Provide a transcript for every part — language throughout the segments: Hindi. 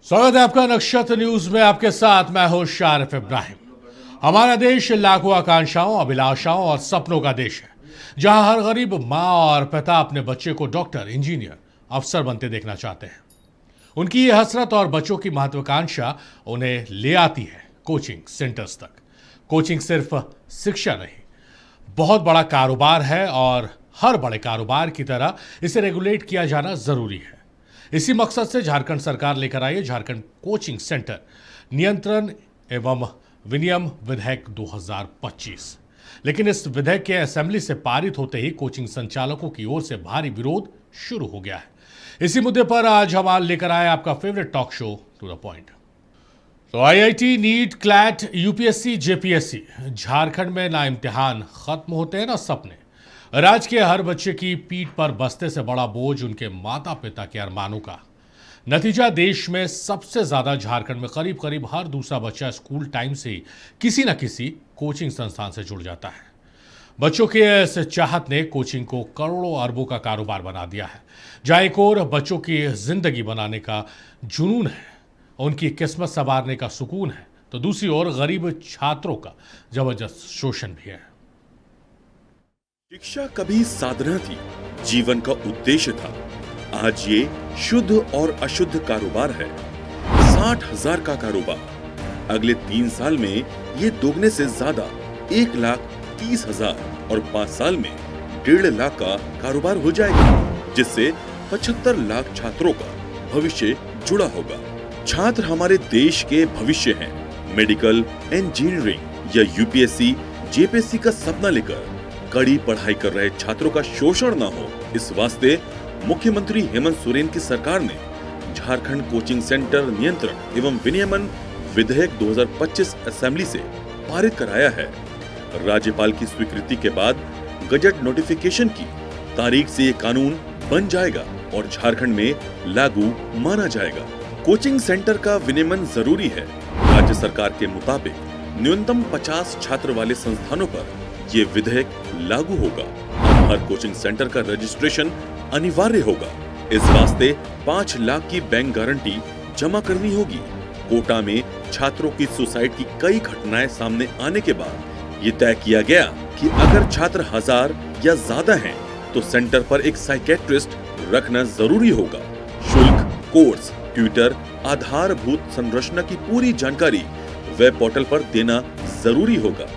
स्वागत है आपका नक्षत्र न्यूज में। आपके साथ मैं हूं शारिफ इब्राहिम। हमारा देश लाखों आकांक्षाओं, अभिलाषाओं और सपनों का देश है, जहां हर गरीब माँ और पिता अपने बच्चे को डॉक्टर, इंजीनियर, अफसर बनते देखना चाहते हैं। उनकी ये हसरत और बच्चों की महत्वाकांक्षा उन्हें ले आती है कोचिंग सेंटर्स तक। कोचिंग सिर्फ शिक्षा नहीं, बहुत बड़ा कारोबार है और हर बड़े कारोबार की तरह इसे रेगुलेट किया जाना जरूरी है। इसी मकसद से झारखंड सरकार लेकर आई है झारखंड कोचिंग सेंटर नियंत्रण एवं विनियम विधेयक 2025। लेकिन इस विधेयक के असेंबली से पारित होते ही कोचिंग संचालकों की ओर से भारी विरोध शुरू हो गया है। इसी मुद्दे पर आज हम लेकर आए आपका favourite talk show to the point. तो IIT, NEET, CLAT, UPSC, JPSC, Jharkhand में ना इम्तिहान खत्म होते हैं ना सपने। राज्य के हर बच्चे की पीठ पर बस्ते से बड़ा बोझ उनके माता पिता के अरमानों का। नतीजा, देश में सबसे ज्यादा झारखंड में करीब करीब हर दूसरा बच्चा स्कूल टाइम से ही किसी न किसी कोचिंग संस्थान से जुड़ जाता है। बच्चों के इस चाहत ने कोचिंग को करोड़ों अरबों का कारोबार बना दिया है, जहां एक और बच्चों की जिंदगी बनाने का जुनून है, उनकी किस्मत संवारने का सुकून है, तो दूसरी ओर गरीब छात्रों का जबरदस्त शोषण भी है। शिक्षा कभी साधना थी, जीवन का उद्देश्य था। आज ये शुद्ध और अशुद्ध कारोबार है। 60,000 का कारोबार। अगले 3 साल में ये दोगुने से ज्यादा 1,30,000 और 5 साल में 1.5 लाख का कारोबार हो जाएगा, जिससे 75 लाख छात्रों का भविष्य जुड़ा होगा। छात्र हमारे देश के भविष्य हैं। मेडिकल, इंजीनियरिंग या यूपीएससी, जेपीएससी का सपना लेकर कड़ी पढ़ाई कर रहे छात्रों का शोषण न हो, इस वास्ते मुख्यमंत्री हेमंत सोरेन की सरकार ने झारखंड कोचिंग सेंटर नियंत्रण एवं विनियमन विधेयक 2025 असेंबली से पारित कराया है। राज्यपाल की स्वीकृति के बाद गजट नोटिफिकेशन की तारीख से ये कानून बन जाएगा और झारखंड में लागू माना जाएगा। कोचिंग सेंटर का विनियमन जरूरी है। राज्य सरकार के मुताबिक न्यूनतम 50 छात्र वाले संस्थानों पर ये विधेयक लागू होगा। हर कोचिंग सेंटर का रजिस्ट्रेशन अनिवार्य होगा। इस वास्ते 5 लाख की बैंक गारंटी जमा करनी होगी। कोटा में छात्रों की सुसाइड की कई घटनाएं सामने आने के बाद ये तय किया गया कि अगर छात्र 1000 या ज्यादा हैं, तो सेंटर पर एक साइकेट्रिस्ट रखना जरूरी होगा। शुल्क, कोर्स, ट्यूटर, आधारभूत संरचना की पूरी जानकारी वेब पोर्टल पर देना जरूरी होगा।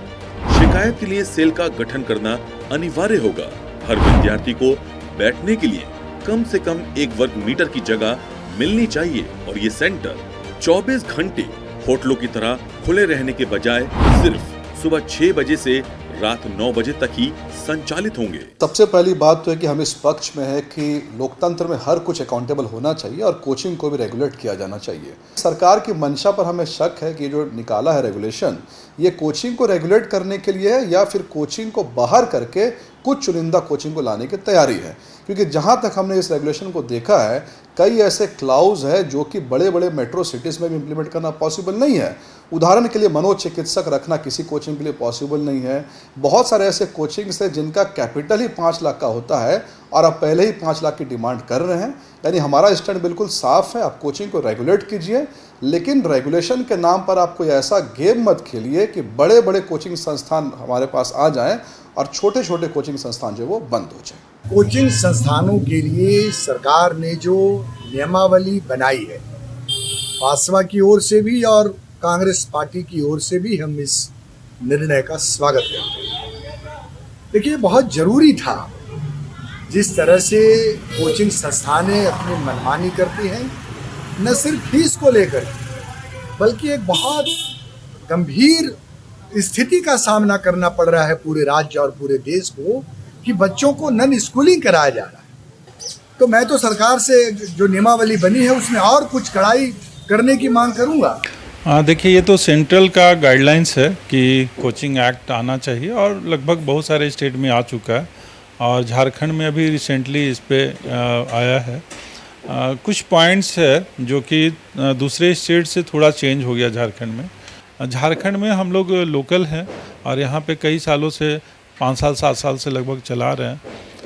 शिकायत के लिए सेल का गठन करना अनिवार्य होगा। हर विद्यार्थी को बैठने के लिए कम से कम 1 वर्ग मीटर की जगह मिलनी चाहिए और ये सेंटर 24 घंटे होटलों की तरह खुले रहने के बजाय सिर्फ सुबह 6 बजे से रात 9 बजे तक ही संचालित होंगे। सबसे पहली बात तो है कि हम इस पक्ष में है कि लोकतंत्र में हर कुछ अकाउंटेबल होना चाहिए और कोचिंग को भी रेगुलेट किया जाना चाहिए। सरकार की मंशा पर हमें शक है कि जो निकाला है रेगुलेशन, ये कोचिंग को रेगुलेट करने के लिए है या फिर कोचिंग को बाहर करके कुछ चुनिंदा कोचिंग को लाने की तैयारी है। क्योंकि जहाँ तक हमने इस रेगुलेशन को देखा है, कई ऐसे क्लाउज है जो कि बड़े बड़े मेट्रो सिटीज़ में भी इम्प्लीमेंट करना पॉसिबल नहीं है। उदाहरण के लिए मनोचिकित्सक रखना किसी कोचिंग के लिए पॉसिबल नहीं है। बहुत सारे ऐसे कोचिंग्स हैं जिनका कैपिटल ही 5 लाख का होता है और आप पहले ही 5 लाख की डिमांड कर रहे हैं। यानी हमारा स्टैंड बिल्कुल साफ है, आप कोचिंग को रेगुलेट कीजिए, लेकिन रेगुलेशन के नाम पर आप कोई ऐसा गेम मत खेलिए कि बड़े बड़े कोचिंग संस्थान हमारे पास आ जाएं और छोटे छोटे कोचिंग संस्थान जो वो बंद हो जाए। कोचिंग संस्थानों के लिए सरकार ने जो नियमावली बनाई है, भाजपा की ओर से भी और कांग्रेस पार्टी की ओर से भी हम इस निर्णय का स्वागत करते हैं। देखिए, बहुत ज़रूरी था। जिस तरह से कोचिंग संस्थानें अपनी मनमानी करती हैं, न सिर्फ फीस को लेकर बल्कि एक बहुत गंभीर स्थिति का सामना करना पड़ रहा है पूरे राज्य और पूरे देश को कि बच्चों को नन स्कूलिंग कराया जा रहा है। तो मैं तो सरकार से जो नियमावली बनी है उसमें और कुछ कड़ाई करने की मांग करूंगा। हाँ, देखिए, ये तो सेंट्रल का गाइडलाइंस है कि कोचिंग एक्ट आना चाहिए और लगभग बहुत सारे स्टेट में आ चुका है और झारखंड में अभी रिसेंटली इस पे आया है। कुछ पॉइंट्स है जो कि दूसरे स्टेट से थोड़ा चेंज हो गया झारखंड में। झारखंड में हम लोग लोकल हैं और यहाँ पे कई सालों से 5 साल 7 साल से लगभग चला रहे हैं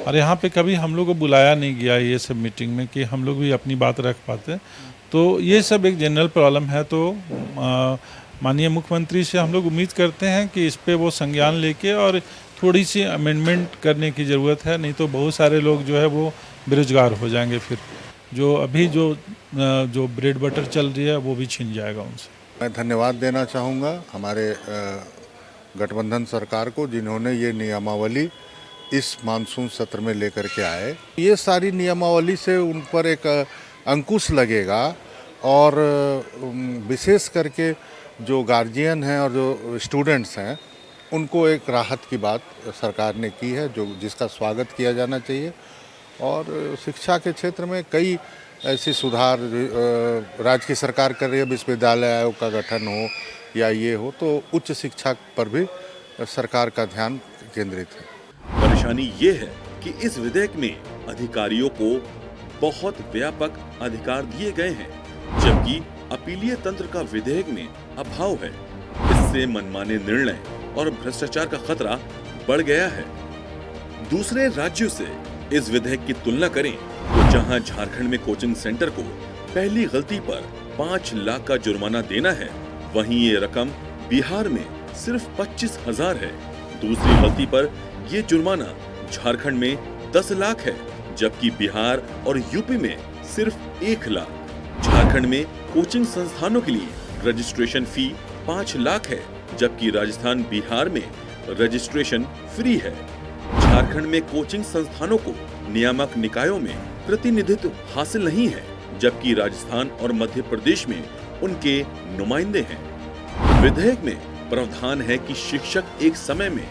और यहाँ पे कभी हम लोग को बुलाया नहीं गया ये सब मीटिंग में कि हम लोग भी अपनी बात रख पाते। तो ये सब एक जनरल प्रॉब्लम है। तो माननीय मुख्यमंत्री से हम लोग उम्मीद करते हैं कि इस पे वो संज्ञान लेके और थोड़ी सी अमेंडमेंट करने की ज़रूरत है, नहीं तो बहुत सारे लोग जो है वो बेरोजगार हो जाएंगे। फिर जो अभी जो ब्रेड बटर चल रही है वो भी छीन जाएगा उनसे। मैं धन्यवाद देना चाहूँगा हमारे गठबंधन सरकार को, जिन्होंने ये नियमावली इस मानसून सत्र में लेकर के आए। ये सारी नियमावली से उन पर एक अंकुश लगेगा और विशेष करके जो गार्जियन हैं और जो स्टूडेंट्स हैं उनको एक राहत की बात सरकार ने की है, जो जिसका स्वागत किया जाना चाहिए। और शिक्षा के क्षेत्र में कई ऐसी सुधार राज्य की सरकार कर रही है, विश्वविद्यालय आयोग का गठन हो या ये हो, तो उच्च शिक्षा पर भी सरकार का ध्यान केंद्रित है। परेशानी ये है कि इस विधेयक में अधिकारियों को बहुत व्यापक अधिकार दिए गए हैं, जबकि अपीलीय तंत्र का विधेयक में अभाव है। इससे मनमाने निर्णय और भ्रष्टाचार का खतरा बढ़ गया है। दूसरे राज्यों से इस विधेयक की तुलना करें तो जहां झारखंड में कोचिंग सेंटर को पहली गलती पर 5 लाख का जुर्माना देना है, वहीं ये रकम बिहार में सिर्फ 25,000 है। दूसरी गलती पर ये जुर्माना झारखंड में 10 लाख है, जबकि बिहार और यूपी में सिर्फ 1 लाख। झारखंड में कोचिंग संस्थानों के लिए रजिस्ट्रेशन फी 5 लाख है, जबकि राजस्थान बिहार में रजिस्ट्रेशन फ्री है। झारखंड में कोचिंग संस्थानों को नियामक निकायों में प्रतिनिधित्व हासिल नहीं है, जबकि राजस्थान और मध्य प्रदेश में उनके नुमाइंदे हैं। विधेयक में प्रावधान है कि शिक्षक एक समय में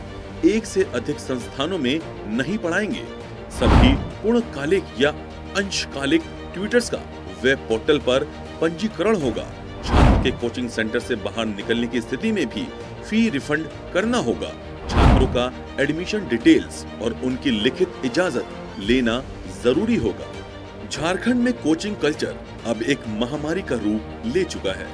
1 से अधिक संस्थानों में नहीं पढ़ाएंगे। सभी पूर्णकालिक या अंशकालिक ट्यूटर्स का वेब पोर्टल पर पंजीकरण होगा। छात्र के कोचिंग सेंटर से बाहर निकलने की स्थिति में भी फी रिफंड करना होगा। छात्रों का एडमिशन डिटेल्स और उनकी लिखित इजाजत लेना जरूरी होगा। झारखंड में कोचिंग कल्चर अब एक महामारी का रूप ले चुका है।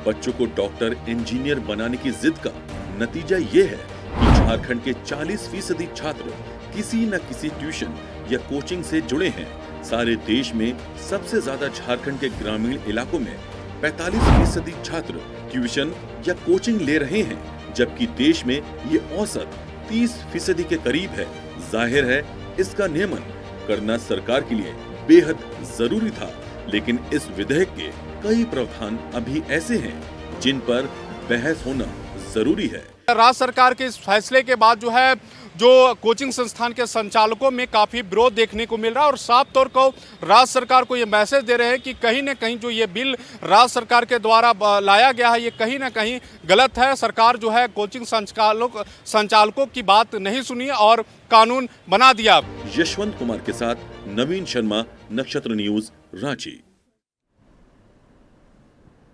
बच्चों को डॉक्टर, इंजीनियर बनाने की जिद का नतीजा ये है कि झारखंड के 40% छात्र किसी न किसी ट्यूशन या कोचिंग से जुड़े हैं। सारे देश में सबसे ज्यादा झारखंड के ग्रामीण इलाकों में 45% छात्र ट्यूशन या कोचिंग ले रहे हैं, जबकि देश में ये औसत 30% के करीब है। जाहिर है इसका नियमन करना सरकार के लिए बेहद जरूरी था, लेकिन इस विधेयक के कई प्रावधान अभी ऐसे हैं जिन पर बहस होना जरूरी है। राज्य सरकार के इस फैसले के बाद जो है जो कोचिंग संस्थान के संचालकों में काफ़ी विरोध देखने को मिल रहा है और साफ तौर पर राज्य सरकार को ये मैसेज दे रहे हैं कि कहीं न कहीं जो ये बिल राज्य सरकार के द्वारा लाया गया है ये कहीं ना कहीं गलत है। सरकार जो है कोचिंग संचालकों की बात नहीं सुनी और कानून बना दिया। यशवंत कुमार के साथ नवीन शर्मा, नक्षत्र न्यूज, रांची।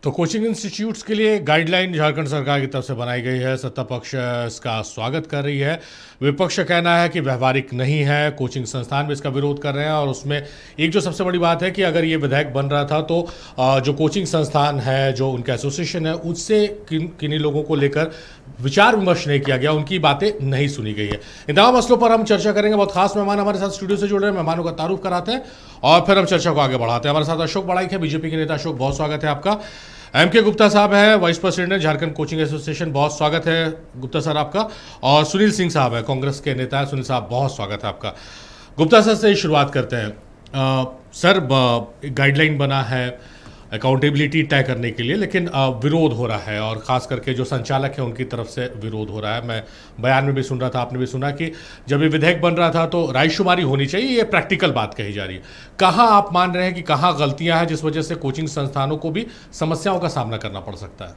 तो कोचिंग इंस्टीट्यूट्स के लिए गाइडलाइन झारखंड सरकार की तरफ से बनाई गई है। सत्ता पक्ष इसका स्वागत कर रही है। विपक्ष का कहना है कि व्यवहारिक नहीं है। कोचिंग संस्थान भी इसका विरोध कर रहे हैं और उसमें एक जो सबसे बड़ी बात है कि अगर ये विधेयक बन रहा था तो जो कोचिंग संस्थान है, जो उनका एसोसिएशन है, उससे किन्हीं लोगों को लेकर विचार विमर्श नहीं किया गया, उनकी बातें नहीं सुनी गई है। इन तमाम मसलों पर हम चर्चा करेंगे। बहुत खास मेहमान हमारे साथ स्टूडियो से जुड़ रहे हैं। मेहमानों का तारुफ कराते हैं और फिर हम चर्चा को आगे बढ़ाते हैं। हमारे साथ अशोक बड़ाइक है, बीजेपी के नेता। अशोक, बहुत स्वागत है आपका। एम.के. गुप्ता साहब है, vice president Jharkhand coaching association, बहुत स्वागत है गुप्ता सर आपका। और सुनील सिंह साहब है, कांग्रेस के नेता है। सुनील साहब, बहुत स्वागत है आपका। गुप्ता सर से शुरुआत करते हैं। सर, गाइडलाइन बना है अकाउंटेबिलिटी तय करने के लिए, लेकिन विरोध हो रहा है और ख़ास करके जो संचालक है उनकी तरफ से विरोध हो रहा है। मैं बयान में भी सुन रहा था, आपने भी सुना कि जब ये विधेयक बन रहा था तो रायशुमारी होनी चाहिए, ये प्रैक्टिकल बात कही जा रही है। कहाँ आप मान रहे हैं कि कहाँ गलतियाँ हैं जिस वजह से कोचिंग संस्थानों को भी समस्याओं का सामना करना पड़ सकता है?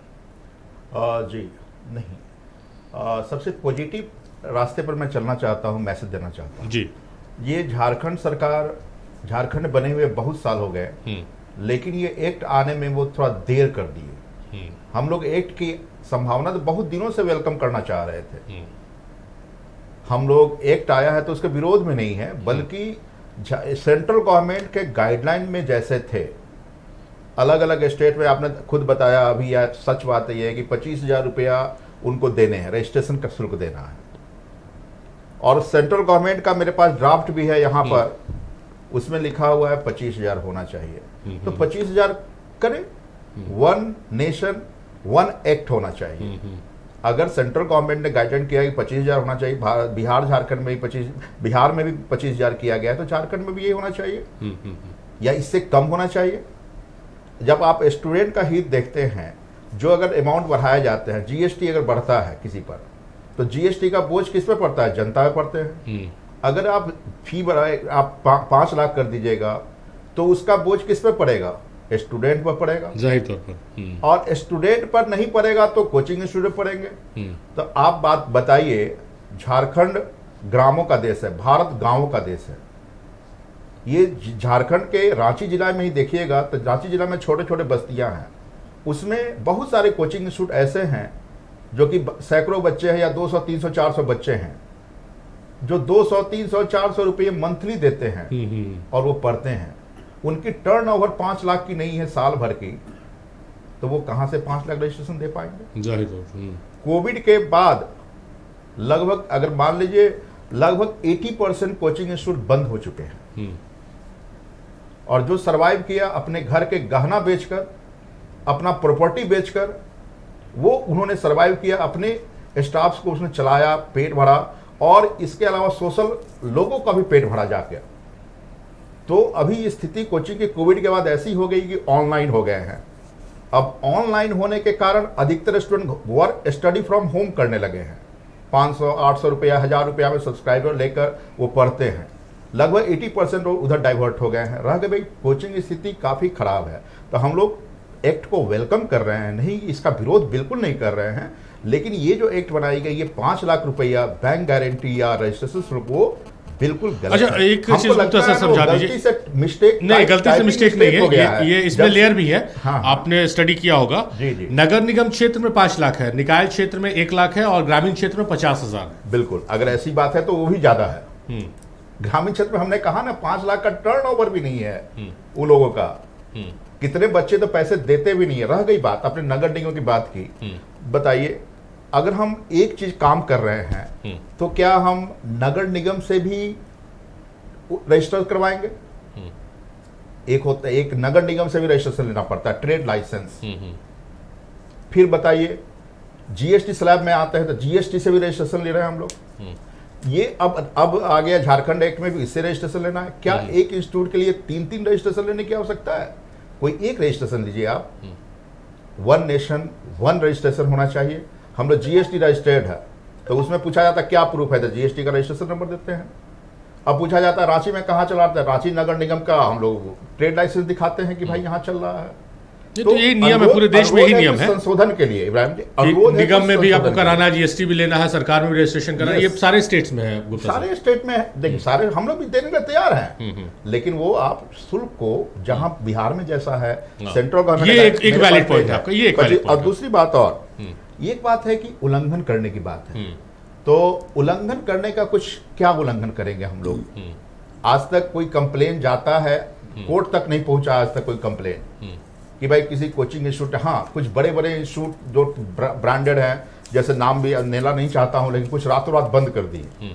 जी नहीं, सबसे पॉजिटिव रास्ते पर मैं चलना चाहता हूँ, मैसेज देना चाहता हूँ जी। ये झारखंड सरकार, झारखंड बने हुए बहुत साल हो गए, लेकिन ये एक्ट आने में वो थोड़ा देर कर दिए। हम लोग एक्ट की संभावना तो बहुत दिनों से वेलकम करना चाह रहे थे। हम लोग एक्ट आया है तो उसके विरोध में नहीं है, बल्कि सेंट्रल गवर्नमेंट के गाइडलाइन में जैसे थे अलग अलग स्टेट में, आपने खुद बताया अभी, या सच बात ये है कि 25,000 रुपया उनको देने हैं, रजिस्ट्रेशन का शुल्क देना है। और सेंट्रल गवर्नमेंट का मेरे पास ड्राफ्ट भी है यहाँ पर, उसमें लिखा हुआ है 25,000 होना चाहिए। तो 25,000 करें। वन नेशन वन एक्ट होना चाहिए। अगर सेंट्रल गवर्नमेंट ने गाइडलाइन किया कि 25,000 होना चाहिए, बिहार झारखंड में भी बिहार में भी 25,000 किया गया है, तो झारखंड में भी ये होना चाहिए या इससे कम होना चाहिए। जब आप स्टूडेंट का हित देखते हैं, जो अगर अमाउंट बढ़ाए जाते हैं, जीएसटी अगर बढ़ता है किसी पर, तो जीएसटी का बोझ किस पे पड़ता है? जनता पे पड़ते हैं। अगर आप फी बढ़ाए, आप 5 लाख कर दीजिएगा, तो उसका बोझ किस पे पड़ेगा? स्टूडेंट पर पड़ेगा, जाहिर तौर पर। और स्टूडेंट पर नहीं पड़ेगा तो कोचिंग इंस्टीट्यूट पड़ेंगे। तो आप बात बताइए, झारखंड ग्रामों का देश है, भारत गांवों का देश है। ये झारखंड के रांची जिला में ही देखिएगा तो रांची जिला में छोटे छोटे बस्तियां हैं, उसमें बहुत सारे कोचिंग इंस्टीट्यूट ऐसे हैं जो कि सैकड़ों बच्चे हैं, या 200, 300, 400 बच्चे हैं जो 200, 300, 400 रुपये मंथली देते हैं और वो पढ़ते हैं। उनकी टर्नओवर 5 लाख की नहीं है साल भर की, तो वो कहां से 5 लाख रजिस्ट्रेशन दे पाएंगे? जाहिर तौर पर। कोविड के बाद लगभग, अगर मान लीजिए, लगभग 80% कोचिंग इंस्टीट्यूट बंद हो चुके हैं, और जो सरवाइव किया अपने घर के गहना बेचकर, अपना प्रॉपर्टी बेचकर, वो उन्होंने सरवाइव किया, अपने स्टाफ्स को उसने चलाया, पेट भरा, और इसके अलावा सोशल लोगों का भी पेट भरा जाके। तो अभी स्थिति कोचिंग के कोविड के बाद ऐसी हो गई कि ऑनलाइन हो गए हैं। अब ऑनलाइन होने के कारण अधिकतर student work study from home करने लगे हैं। 500, 800 रुपया, 1000 रुपया में सब्सक्राइबर लेकर वो पढ़ते हैं। लगभग 80% उधर डाइवर्ट हो गए हैं। रह गए भाई, कोचिंग की स्थिति काफ़ी खराब है। तो हम लोग एक्ट को वेलकम कर रहे हैं, नहीं इसका विरोध बिल्कुल नहीं कर रहे हैं, लेकिन ये जो एक्ट बनाई गई, ये 5 लाख रुपया बैंक गारंटी या रजिस्ट्रेशन शुल्क, वो बिल्कुल गलत अच्छा, है। एक हमको चीज लगता मुख्तसर है समझा गलती दीजिए। से मिस्टेक नहीं, गलती से मिस्टेक नहीं हो गया है, ये इसमें लेयर भी है। हाँ। आपने स्टडी किया होगा। जी, जी। नगर निगम क्षेत्र में 5 लाख है, निकाय क्षेत्र में 1 लाख है, और ग्रामीण क्षेत्र में 50,000 है। बिल्कुल, अगर ऐसी बात है तो वो भी ज्यादा है। ग्रामीण क्षेत्र में हमने कहा ना 5 लाख का टर्नओवर भी नहीं है उन लोगों का। कितने बच्चे तो पैसे देते भी नहीं है। रह गई बात, आपने नगर निगम की बात की, बताइए, अगर हम एक चीज काम कर रहे हैं तो क्या हम नगर निगम से भी रजिस्टर करवाएंगे? एक होता है, एक नगर निगम से भी रजिस्ट्रेशन लेना पड़ता है, ट्रेड लाइसेंस। फिर बताइए, जीएसटी स्लैब में आता है तो जीएसटी से भी रजिस्ट्रेशन ले रहे हैं हम लोग। ये अब आ गया झारखंड एक्ट में भी, इससे रजिस्ट्रेशन लेना है। क्या एक इंस्टीट्यूट के लिए 3-3 रजिस्ट्रेशन लेने की आवश्यकता है? कोई एक रजिस्ट्रेशन लीजिए आप। वन नेशन वन रजिस्ट्रेशन होना चाहिए। हम लोग जीएसटी रजिस्टर्ड है, तो उसमें पूछा जाता है क्या प्रूफ है, तो जीएसटी का रजिस्ट्रेशन नंबर देते हैं। अब पूछा जाता है रांची में कहाँ चलाते हैं, रांची नगर निगम का हम लोग ट्रेड लाइसेंस दिखाते हैं कि भाई यहाँ चल रहा है। तो ये नियम है, पूरे देश में ही नियम है। संशोधन के लिए इब्राहिम जी, निगम में भी आपको कराना है, जीएसटी भी लेना है, सरकार में भी रजिस्ट्रेशन कराना है, ये सारे स्टेट्स में है। गुप्ता साहब, सारे स्टेट में है। देखिए, सारे हम लोग भी देने के लिए तैयार हैं, लेकिन वो आप शुल्क को, जहां बिहार में जैसा है सेंट्रल गवर्नमेंट, ये एक वैलिड पॉइंट है आपका, ये एक वैलिड और पॉइंट है। दूसरी बात, और एक बात है कि उल्लंघन करने की बात है। तो उल्लंघन करने का कुछ क्या उल्लंघन करेंगे हम लोग? आज तक कोई कंप्लेन जाता है, कोर्ट तक नहीं पहुंचा आज तक कोई कंप्लेन कि भाई किसी कोचिंग इंस्टीट्यूट, हाँ कुछ बड़े बड़े इंस्टीट्यूट जो ब्रांडेड हैं, जैसे नाम भी लेना नहीं चाहता हूं, लेकिन कुछ रातों रात बंद कर दिए,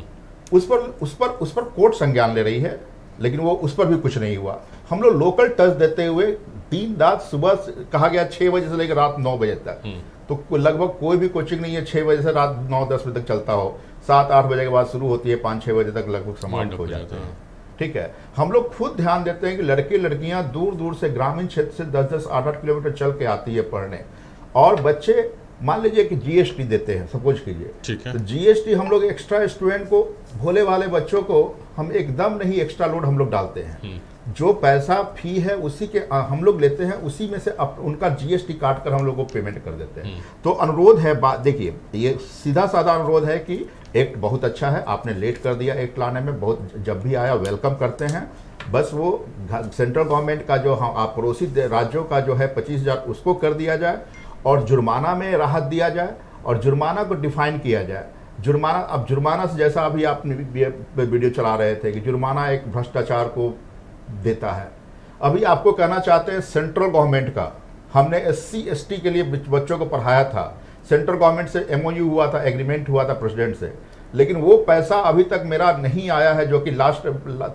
उस पर कोर्ट संज्ञान ले रही है, लेकिन वो उस पर भी कुछ नहीं हुआ। हम लोग लोकल टच देते हुए दिन रात, सुबह कहा गया 6 बजे से लेकर रात 9 बजे तक, तो लगभग कोई भी कोचिंग नहीं है 6 बजे से रात 9-10 बजे तक चलता हो। 7-8 बजे के बाद शुरू होती है, 5-6 बजे तक लगभग समाप्त हो जाते हैं। ठीक है, हम लोग खुद ध्यान देते हैं कि लड़के लड़कियां दूर दूर से, ग्रामीण क्षेत्र से 10-10, 8-8 किलोमीटर चल के आती है पढ़ने, और बच्चे मान लीजिए कि जीएसटी देते हैं, सपोज कीजिए, ठीक है, तो जीएसटी हम लोग एक्स्ट्रा स्टूडेंट को, भोले वाले बच्चों को हम एकदम नहीं एक्स्ट्रा लोड हम लोग डालते हैं। जो पैसा फी है उसी के हम लोग लेते हैं, उसी में से उनका जीएसटी काट कर हम लोग को पेमेंट कर देते हैं। तो अनुरोध है, देखिए ये सीधा साधा अनुरोध है कि एक्ट बहुत अच्छा है, आपने लेट कर दिया एक्ट लाने में, बहुत जब भी आया वेलकम करते हैं। बस वो सेंट्रल गवर्नमेंट का जो आप पड़ोसी राज्यों का जो है 25,000 उसको कर दिया जाए, और जुर्माना में राहत दिया जाए, और जुर्माना को डिफाइन किया जाए। जुर्माना, अब जुर्माना से जैसा अभी आपने वीडियो चला रहे थे कि जुर्माना एक भ्रष्टाचार को देता है, अभी आपको कहना चाहते हैं सेंट्रल गवर्नमेंट का, हमने SC/ST के लिए बच्चों को पढ़ाया था, सेंट्रल गवर्नमेंट से MOU हुआ था, एग्रीमेंट हुआ था प्रेसिडेंट से लेकिन वो पैसा अभी तक मेरा नहीं आया है, जो कि लास्ट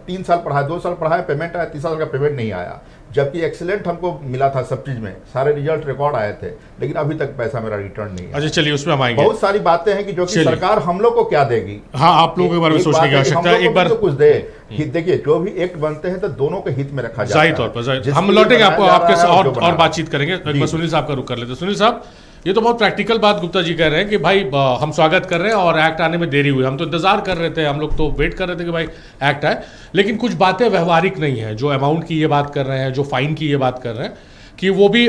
3 साल पढ़ा है, 2 साल पढ़ा है, पेमेंट आया, 3 साल का पेमेंट नहीं आया, जबकि एक्सीलेंट हमको मिला था सब चीज में, सारे रिजल्ट रिकॉर्ड आए थे, लेकिन अभी तक पैसा मेरा रिटर्न नहीं है। अच्छा चलिए उसमें हम आएंगे। बहुत सारी बातें हैं कि जो कि सरकार हम लोग को क्या देगी। हाँ, आप लोगों के बारे में सोचने की आवश्यकता है। एक बार तो कुछ दे, देखिए जो भी एक्ट बनते हैं तो दोनों के हित में रखा जाता है। जाहिर तौर पर हम लौटेंगे आपको, आपके और बातचीत करेंगे। एक बार सुनील साहब का रुख कर लेते। सुनील साहब, ये तो बहुत प्रैक्टिकल बात गुप्ता जी कह रहे हैं कि भाई हम स्वागत कर रहे हैं और एक्ट आने में देरी हुई, हम तो इंतजार कर रहे थे, हम लोग तो वेट कर रहे थे कि भाई एक्ट आए, लेकिन कुछ बातें व्यवहारिक नहीं है। जो अमाउंट की ये बात कर रहे हैं, जो फाइन की ये बात कर रहे हैं, कि वो भी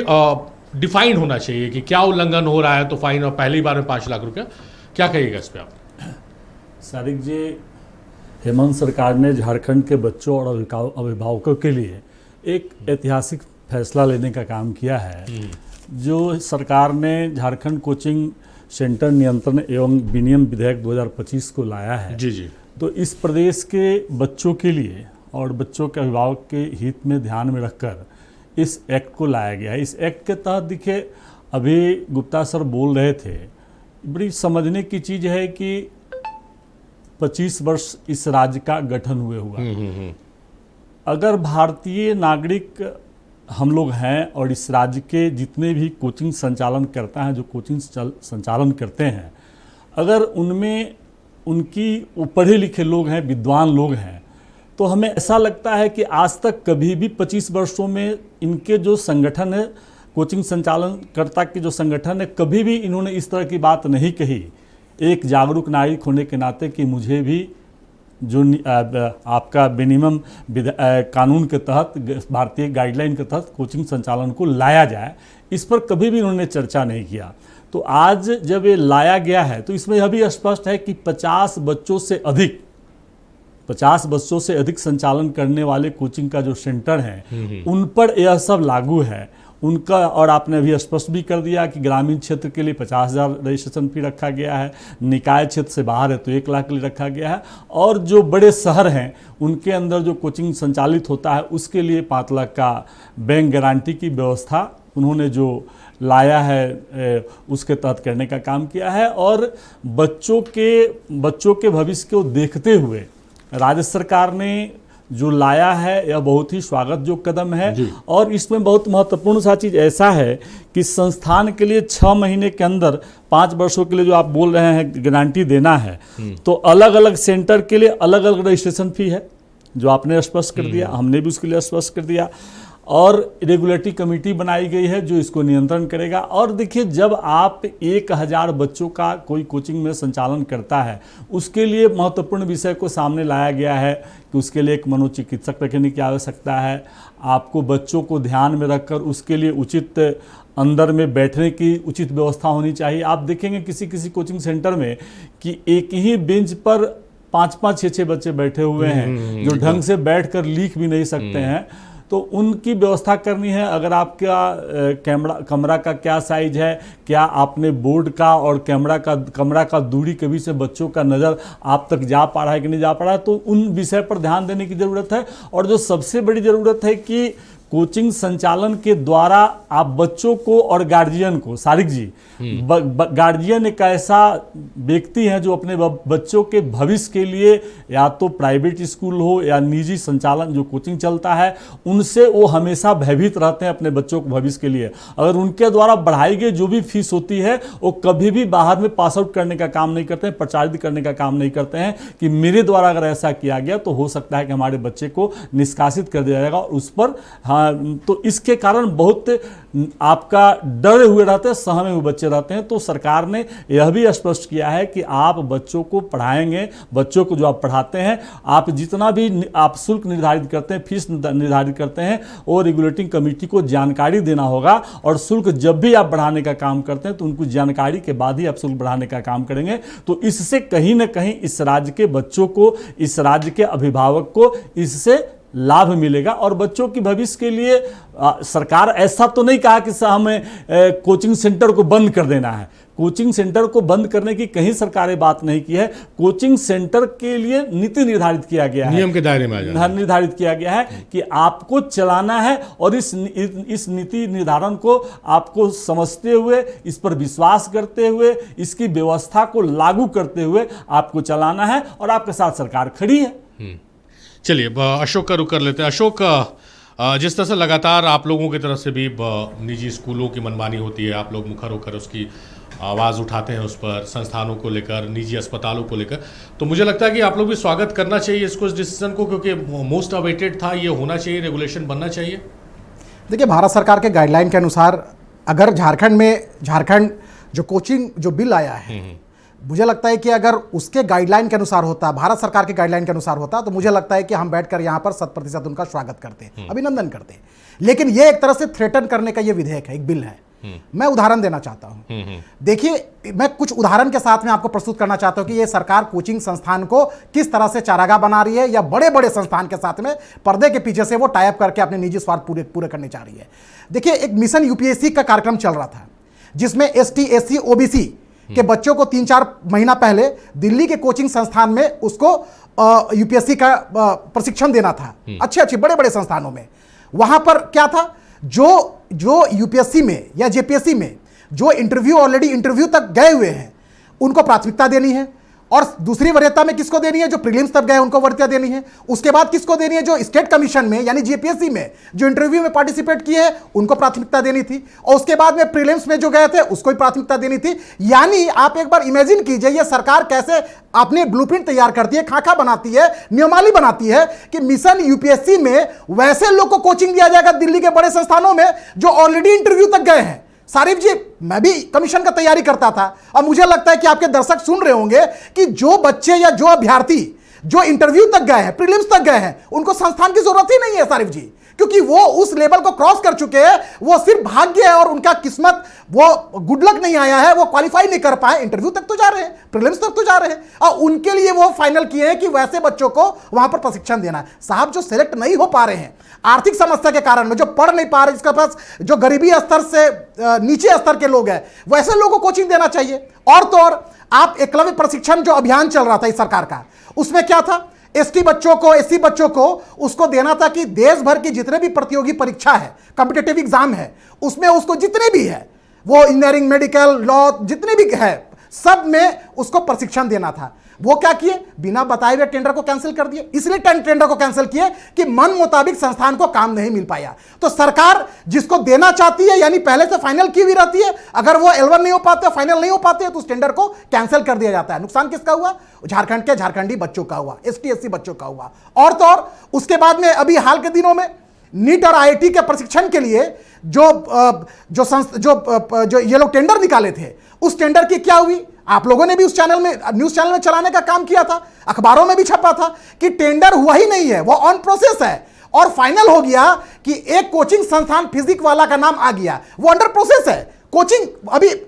डिफाइन होना चाहिए कि क्या उल्लंघन हो रहा है तो फाइन, और पहली बार में 5 लाख रुपया। क्या कहिएगा इस पर आप? सारिक जी, हेमंत सरकार ने झारखंड के बच्चों और अभिभावकों के लिए एक ऐतिहासिक फैसला लेने का काम किया है। जो सरकार ने झारखंड कोचिंग सेंटर नियंत्रण एवं विनियम विधेयक 2025 को लाया है, जी, तो इस प्रदेश के बच्चों के लिए और बच्चों के अभिभावक के हित में ध्यान में रखकर इस एक्ट को लाया गया है। इस एक्ट के तहत देखिए, अभी गुप्ता सर बोल रहे थे, बड़ी समझने की चीज़ है कि 25 वर्ष इस राज्य का गठन हुए हुआ। अगर भारतीय नागरिक हम लोग हैं और इस राज्य के जितने भी कोचिंग संचालन करता है, जो कोचिंग संचालन करते हैं, अगर उनमें उनकी पढ़े लिखे लोग हैं, विद्वान लोग हैं, तो हमें ऐसा लगता है कि आज तक कभी भी 25 वर्षों में इनके जो संगठन है, कोचिंग संचालनकर्ता के जो संगठन है, कभी भी इन्होंने इस तरह की बात नहीं कही एक जागरूक नागरिक होने के नाते कि मुझे भी जो आपका विनिमम कानून के तहत, भारतीय गाइडलाइन के तहत कोचिंग संचालन को लाया जाए, इस पर कभी भी उन्होंने चर्चा नहीं किया। तो आज जब ये लाया गया है तो इसमें यह भी स्पष्ट है कि 50 बच्चों से अधिक संचालन करने वाले कोचिंग का जो सेंटर है, उन पर यह सब लागू है उनका। और आपने अभी स्पष्ट भी कर दिया कि ग्रामीण क्षेत्र के लिए 50,000 रजिस्ट्रेशन फी रखा गया है, निकाय क्षेत्र से बाहर है तो 1 लाख के लिए रखा गया है, और जो बड़े शहर हैं उनके अंदर जो कोचिंग संचालित होता है उसके लिए 5 लाख का बैंक गारंटी की व्यवस्था उन्होंने जो लाया है उसके तहत करने का काम किया है। और बच्चों के भविष्य को देखते हुए राज्य सरकार ने जो लाया है यह बहुत ही स्वागत जो कदम है। और इसमें बहुत महत्वपूर्ण सा चीज़ ऐसा है कि संस्थान के लिए 6 महीने के अंदर 5 वर्षों के लिए जो आप बोल रहे हैं गारंटी देना है, तो अलग अलग सेंटर के लिए अलग अलग रजिस्ट्रेशन फी है, जो आपने स्पष्ट कर दिया, हमने भी उसके लिए स्पष्ट कर दिया। और रेगुलेटरी कमेटी बनाई गई है जो इसको नियंत्रण करेगा। और देखिए, जब आप 1000 बच्चों का कोई कोचिंग में संचालन करता है, उसके लिए महत्वपूर्ण विषय को सामने लाया गया है कि उसके लिए एक मनोचिकित्सक रखने की आवश्यकता है। आपको बच्चों को ध्यान में रखकर उसके लिए उचित अंदर में बैठने की उचित व्यवस्था होनी चाहिए। आप देखेंगे किसी किसी कोचिंग सेंटर में कि एक ही बेंच पर 5-5, 6-6 बच्चे बैठे हुए हैं जो ढंग से बैठकर लिख भी नहीं सकते हैं। तो उनकी व्यवस्था करनी है। अगर आपका कमरा का क्या साइज है, क्या आपने बोर्ड का और कमरा का दूरी के बीच से बच्चों का नज़र आप तक जा पा रहा है कि नहीं जा पा रहा है, तो उन विषय पर ध्यान देने की ज़रूरत है। और जो सबसे बड़ी ज़रूरत है कि कोचिंग संचालन के द्वारा आप बच्चों को और गार्जियन को, सारिक जी, गार्जियन एक ऐसा व्यक्ति है जो अपने बच्चों के भविष्य के लिए या तो प्राइवेट स्कूल हो या निजी संचालन जो कोचिंग चलता है, उनसे वो हमेशा भयभीत रहते हैं अपने बच्चों के भविष्य के लिए। अगर उनके द्वारा बढ़ाई गई जो भी फीस होती है वो कभी भी बाहर में पास आउट करने का काम नहीं करते हैं, प्रचारित करने का काम नहीं करते हैं कि मेरे द्वारा अगर ऐसा किया गया तो हो सकता है कि हमारे बच्चे को निष्कासित कर दिया जाएगा। और उस पर तो इसके कारण बहुत आपका डरे हुए रहते हैं, सहमे हुए बच्चे रहते हैं। तो सरकार ने यह भी स्पष्ट किया है कि आप बच्चों को पढ़ाएंगे, बच्चों को जो आप पढ़ाते हैं, आप जितना भी आप शुल्क निर्धारित करते हैं, फीस निर्धारित करते हैं, वो रेगुलेटिंग कमेटी को जानकारी देना होगा। और शुल्क जब भी आप बढ़ाने का काम करते हैं तो उनको जानकारी के बाद ही आप शुल्क बढ़ाने का काम करेंगे। तो इससे कहीं ना कहीं इस राज्य के बच्चों को, इस राज्य के अभिभावक को इससे लाभ मिलेगा। और बच्चों की भविष्य के लिए सरकार ऐसा तो नहीं कहा कि हमें कोचिंग सेंटर को बंद कर देना है। कोचिंग सेंटर को बंद करने की कहीं सरकार ने बात नहीं की है। कोचिंग सेंटर के लिए नीति निर्धारित किया गया है, नियम के दायरे में आ जाना निर्धारित किया गया है कि आपको चलाना है, और इस नीति निर्धारण को आपको समझते हुए, इस पर विश्वास करते हुए, इसकी व्यवस्था को लागू करते हुए आपको चलाना है, और आपके साथ सरकार खड़ी है। चलिए अशोक का रुख कर लेते हैं। अशोक, जिस तरह से लगातार आप लोगों की तरफ से भी निजी स्कूलों की मनमानी होती है, आप लोग मुखर होकर उसकी आवाज़ उठाते हैं, उस पर संस्थानों को लेकर, निजी अस्पतालों को लेकर, तो मुझे लगता है कि आप लोग भी स्वागत करना चाहिए इसको, इस डिसीजन को, क्योंकि मोस्ट अवेटेड था, ये होना चाहिए, रेगुलेशन बनना चाहिए। देखिए, भारत सरकार के गाइडलाइन के अनुसार अगर झारखंड जो कोचिंग जो बिल आया है, मुझे लगता है कि अगर उसके गाइडलाइन के अनुसार होता, भारत सरकार के गाइडलाइन के अनुसार होता, तो मुझे लगता है कि हम बैठकर यहाँ पर 100% उनका स्वागत करते, अभिनंदन करते। लेकिन ये एक तरह से थ्रेटन करने का ये विधेयक है, एक बिल है। मैं उदाहरण देना चाहता हूं। देखिए, मैं कुछ उदाहरण के साथ में आपको प्रस्तुत करना चाहता हूं कि ये सरकार कोचिंग संस्थान को किस तरह से चारागाह बना रही है, या बड़े बड़े संस्थान के साथ में पर्दे के पीछे से वो टाई अप करके अपने निजी स्वार्थ पूरे करने जा रही है। देखिए, एक मिशन यूपीएससी का कार्यक्रम चल रहा था, जिसमें ST SC OBC के बच्चों को 3-4 महीना पहले दिल्ली के कोचिंग संस्थान में उसको यूपीएससी का प्रशिक्षण देना था, अच्छे बड़े बड़े संस्थानों में। वहां पर क्या था, जो यूपीएससी में या जेपीएससी में जो ऑलरेडी इंटरव्यू तक गए हुए हैं, उनको प्राथमिकता देनी है, और दूसरी वरीयता में किसको देनी है, जो प्रीलिम्स तक गए उनको वरीयता देनी है। उसके बाद किसको देनी है, जो स्टेट कमीशन में यानी जेपीएससी में जो इंटरव्यू में पार्टिसिपेट किए हैं उनको प्राथमिकता देनी थी, और उसके बाद में प्रीलिम्स में जो गए थे उसको भी प्राथमिकता देनी थी। यानी आप एक बार इमेजिन कीजिए, ये सरकार कैसे अपने ब्लूप्रिंट तैयार करती है, खाका बनाती है, नियमावली बनाती है कि मिशन यूपीएससी में वैसे लोग को कोचिंग दिया जाएगा दिल्ली के बड़े संस्थानों में जो ऑलरेडी इंटरव्यू तक गए हैं। सारिफ जी, मैं भी कमीशन का तैयारी करता था, और मुझे लगता है कि आपके दर्शक सुन रहे होंगे कि जो बच्चे या जो अभ्यर्थी जो इंटरव्यू तक गए हैं, प्रीलिम्स तक गए हैं, उनको संस्थान की जरूरत ही नहीं है सारिफ जी, क्योंकि वो उस लेवल को क्रॉस कर चुके हैं। वो सिर्फ भाग्य है और उनका किस्मत, वो गुड लक नहीं आया है, वो क्वालिफाई नहीं कर पाए, इंटरव्यू तक तो जा रहे हैं, प्रीलिम्स तक तो जा रहे हैं, और उनके लिए वो फाइनल किए हैं कि वैसे बच्चों को वहां पर प्रशिक्षण देना है। साहब, जो सिलेक्ट नहीं हो पा रहे हैं आर्थिक समस्या के कारण में, जो पढ़ नहीं पा रहे, जिसके पास जो गरीबी स्तर से नीचे स्तर के लोग हैं, वैसे लोगों को कोचिंग देना चाहिए। और तो और आप एकलव्य प्रशिक्षण जो अभियान चल रहा था इस सरकार का, उसमें क्या था, ST बच्चों को, SC बच्चों को उसको देना था कि देश भर की जितने भी प्रतियोगी परीक्षा है, कॉम्पिटिटिव एग्जाम है, उसमें उसको जितने भी है, वो इंजीनियरिंग, मेडिकल, लॉ, जितने भी है, सब में उसको प्रशिक्षण देना था। वो क्या किए, बिना बताए हुए टेंडर को कैंसिल कर दिए। इसलिए टेंडर को कैंसिल किए कि मन मुताबिक संस्थान को काम नहीं मिल पाया। तो सरकार जिसको देना चाहती है, यानी पहले से फाइनल की हुई रहती है, अगर वो L1 नहीं हो पाते, फाइनल नहीं हो पाते, तो उस टेंडर को कैंसिल कर दिया जाता है। नुकसान किसका हुआ, झारखंड के झारखंडी बच्चों का हुआ, ST SC बच्चों का हुआ। और तो और उसके बाद में अभी हाल के दिनों में नीट और IIT के प्रशिक्षण के लिए जो ये लोग टेंडर निकाले थे, उस टेंडर की क्या हुई, आप लोगों ने भी उस चैनल में, न्यूज चैनल में चलाने का काम किया था, अखबारों में भी छपा था कि टेंडर हुआ ही नहीं है, वो ऑन प्रोसेस है, और फाइनल हो गया कि एक कोचिंग संस्थान फिजिक्स वाला का नाम आ गया, वो अंडर प्रोसेस है। कोचिंग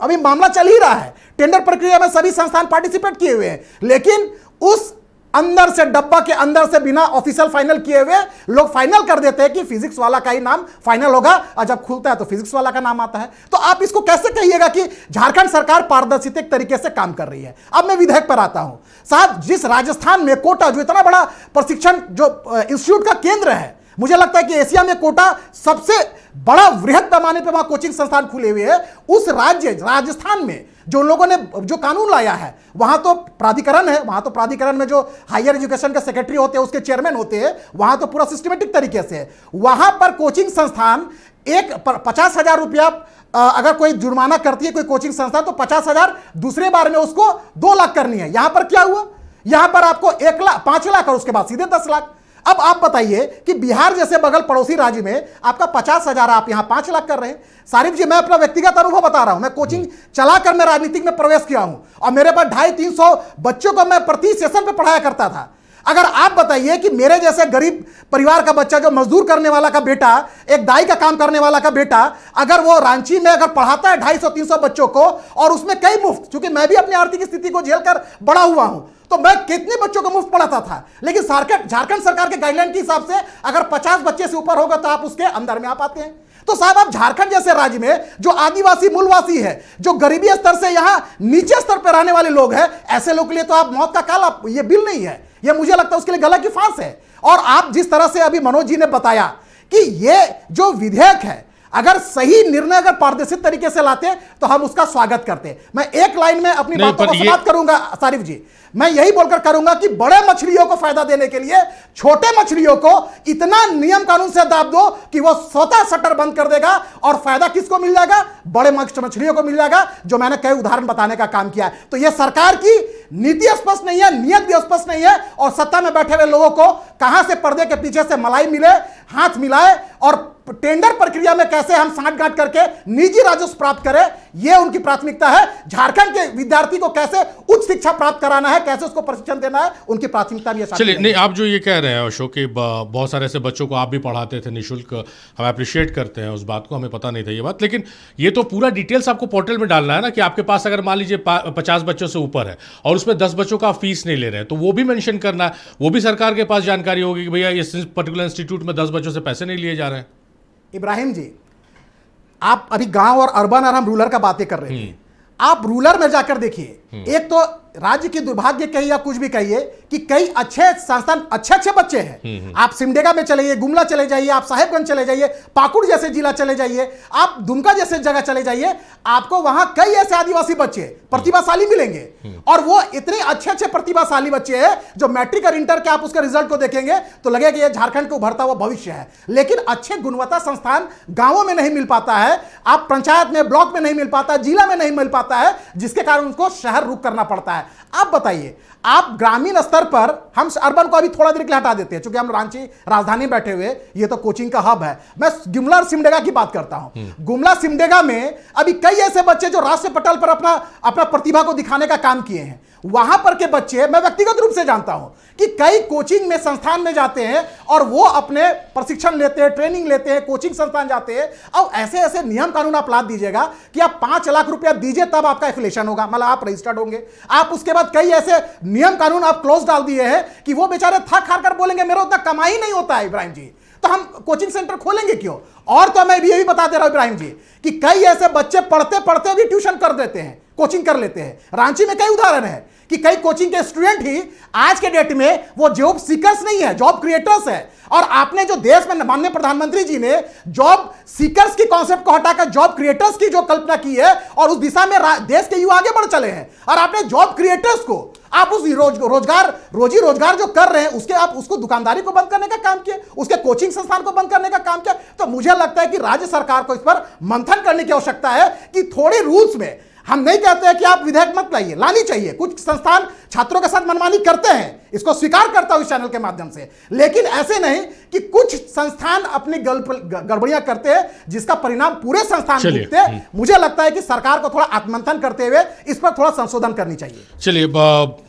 अभी मामला चल ही रहा है, टेंडर प्रक्रिया में सभी संस्थान पार्टिसिपेट किए हुए हैं, लेकिन उस अंदर से, डब्बा के अंदर से, बिना ऑफिशियल फाइनल किए हुए लोग फाइनल कर देते हैं कि फिजिक्स वाला का ही नाम फाइनल होगा, और जब खुलता है तो फिजिक्स वाला का नाम आता है। तो आप इसको कैसे कहिएगा कि झारखंड सरकार पारदर्शिता तरीके से काम कर रही है। अब मैं विधेयक पर आता हूं साहब, जिस राजस्थान में कोटा, जो इतना बड़ा प्रशिक्षण जो इंस्टीट्यूट का केंद्र है, मुझे लगता है कि एशिया में कोटा सबसे बड़ा वृहद पैमाने पर वहां कोचिंग संस्थान खुले हुए हैं, उस राज्य राजस्थान में जो लोगों ने जो कानून लाया है, वहां तो प्राधिकरण है, वहां तो प्राधिकरण में जो हायर एजुकेशन के सेक्रेटरी होते हैं, उसके चेयरमैन होते हैं, वहां तो पूरा सिस्टमेटिक तरीके से है। वहां पर कोचिंग संस्थान 50,000 रुपया अगर कोई जुर्माना करती है कोई कोचिंग संस्थान, तो 50,000 दूसरे बार में उसको 2 लाख करनी है। यहां पर क्या हुआ, यहां पर आपको 1 लाख, 5 लाख और उसके बाद सीधे 10 लाख। अब आप बताइए कि बिहार जैसे बगल पड़ोसी राज्य में आपका 50,000, आप यहां 5 लाख कर रहे हैं। सारिफ जी, मैं अपना व्यक्तिगत अनुभव बता रहा हूं, मैं कोचिंग चलाकर मैं राजनीतिक में प्रवेश किया हूं, और मेरे पास 250-300 बच्चों को मैं प्रति सेशन पे पढ़ाया करता था। अगर आप बताइए कि मेरे जैसे गरीब परिवार का बच्चा, जो मजदूर करने वाला का बेटा, एक दाई का काम करने वाला का बेटा, अगर वो रांची में अगर पढ़ाता है 250-300 बच्चों को, और उसमें कई मुफ्त, क्योंकि मैं भी अपनी आर्थिक स्थिति को झेलकर बड़ा हुआ हूं, तो मैं कितने बच्चों को मुफ्त पढ़ाता था। लेकिन झारखंड सरकार के गाइडलाइन के हिसाब से अगर 50 बच्चे से ऊपर होगा तो आप उसके अंदर में आ पाते हैं। तो साहब आप झारखंड जैसे राज्य में जो आदिवासी मूलवासी है, जो गरीबी स्तर से यहां नीचे स्तर पर रहने वाले लोग हैं, ऐसे लोगों के लिए तो आप मौत का काल, ये बिल नहीं है, ये मुझे लगता है उसके लिए गला की फांस है। और आप जिस तरह से अभी मनोज जी ने बताया कि ये जो विधेयक है अगर सही निर्णय अगर पारदर्शित तरीके से लाते तो हम उसका स्वागत करते। मैं एक लाइन में अपनी बातों को समाप्त करूंगा सारिफ जी, मैं यही बोलकर करूंगा कि बड़े मछलियों को फायदा देने के लिए छोटे मछलियों को इतना नियम कानून से दाब दो कि वो स्वतः शटर बंद कर देगा, और फायदा किसको मिल जाएगा? बड़े मछलियों को मिल जाएगा, जो मैंने कई उदाहरण बताने का काम किया है। तो यह सरकार की नीति स्पष्ट नहीं है, नियत भी स्पष्ट नहीं है, और सत्ता में बैठे हुए लोगों को कहां से पर्दे के पीछे से मलाई मिले, हाथ मिलाए और टेंडर प्रक्रिया में कैसे हम सांठगांठ करके निजी राजस्व प्राप्त करें, यह उनकी प्राथमिकता है। झारखंड के विद्यार्थी को कैसे उच्च शिक्षा प्राप्त कराना है, कैसे उसको प्रशिक्षण देना है, उनकी प्राथमिकता भी है। चलिए, नहीं, आप जो ये कह रहे हैं अशोक कि बहुत सारे ऐसे बच्चों को आप भी पढ़ाते थे निःशुल्क, हम अप्रिशिएट करते हैं उस बात को, हमें पता नहीं था ये बात, लेकिन ये तो पूरा डिटेल्स आपको पोर्टल में डालना है ना कि आपके पास अगर मान लीजिए 50 बच्चों से ऊपर है और उसमें 10 बच्चों का फीस नहीं ले रहे हैं, तो वो भी मेंशन करना है, वो भी सरकार के पास जानकारी होगी कि भैया इस पर्टिकुलर इंस्टीट्यूट में 10 बच्चों से पैसे नहीं लिए जा रहे हैं। इब्राहिम जी, आप अभी गांव और अर्बन और हम रूरल का बातें कर रहे थे, आप रूरल में जाकर देखिए, एक तो राज्य की दुर्भाग्य कहिए या कुछ भी कहिए कि कई अच्छे संस्थान, अच्छे बच्चे हैं। आप सिमडेगा में चले जाइए, गुमला चले जाइए, आप साहेबगंज चले जाइए, पाकुड़ जैसे जिला चले जाइए, आप दुमका जैसे जगह चले जाइए, आपको वहां कई ऐसे आदिवासी बच्चे प्रतिभाशाली मिलेंगे। और वो इतने अच्छे प्रतिभाशाली बच्चे हैं जो मैट्रिक और इंटर के आप उसके रिजल्ट को देखेंगे तो लगेगा ये झारखंड को उभरता हुआ भविष्य है। लेकिन अच्छे गुणवत्ता संस्थान गांवों में नहीं मिल पाता है, आप पंचायत में, ब्लॉक में नहीं मिल पाता, जिला में नहीं मिल पाता है, जिसके कारण उनको शहर रुख करना पड़ता है। आप बताइए, आप ग्रामीण स्तर पर, हम अर्बन को अभी थोड़ा देर के लिए हटा देते हैं क्योंकि हम रांची राजधानी बैठे हुए, ये तो कोचिंग का हब है। मैं गुमला और सिमडेगा की बात करता हूं। गुमला सिमडेगा में अभी कई ऐसे बच्चे जो राष्ट्रीय पटल पर अपना प्रतिभा को दिखाने का काम किए हैं। वहां पर के बच्चे मैं व्यक्तिगत रूप से जानता हूं कि कई कोचिंग में, संस्थान में जाते हैं और वो अपने प्रशिक्षण लेते हैं, ट्रेनिंग लेते हैं, कोचिंग संस्थान जाते हैं। और ऐसे ऐसे नियम कानून आप लाद दीजिएगा कि आप 5 लाख रुपया दीजिए तब आपका एफिलिएशन होगा, मतलब आप रजिस्टर्ड होंगे। आप उसके बाद कई ऐसे नियम कानून आप क्लोज डाल दिए हैं कि वो बेचारे थक हार कर बोलेंगे मेरा उतना कमाई नहीं होता है इब्राहिम जी, तो हम कोचिंग सेंटर खोलेंगे क्यों? और तो मैं भी यही बता दे रहा हूं इब्राहिम जी कि कई ऐसे बच्चे पढ़ते पढ़ते भी ट्यूशन कर देते हैं, कोचिंग कर लेते हैं। रांची में कई उदाहरण है कि कई कोचिंग के स्टूडेंट ही आज के डेट में वो जॉब सीकर्स नहीं है, जॉब क्रिएटर्स है। और आपने जो देश में माननीय प्रधानमंत्री जी ने जॉब सीकर्स की कॉन्सेप्ट को हटाकर जॉब क्रिएटर्स की जो कल्पना की है और उस दिशा में देश के युवा आगे बढ़ चले हैं। और आपने जॉब क्रिएटर्स को, आप उस रोजी रोजगार जो कर रहे हैं उसके, आप उसको दुकानदारी को बंद करने का काम किया, उसके कोचिंग संस्थान को बंद करने का काम किया। तो मुझे लगता है कि राज्य सरकार को इस पर मंथन करने की आवश्यकता है कि थोड़े रूल्स में, हम नहीं कहते हैं कि आप विधेयक मत लाइए, लानी चाहिए। कुछ संस्थान छात्रों के साथ मनमानी करते हैं, इसको स्वीकार करता हूं इस चैनल के माध्यम से, लेकिन ऐसे नहीं कि कुछ संस्थान अपनी गड़बड़ियां करते हैं जिसका परिणाम पूरे संस्थान भुगतते हैं। मुझे लगता है कि सरकार को थोड़ा आत्ममंथन करते हुए इस पर थोड़ा संशोधन करनी चाहिए। चलिए,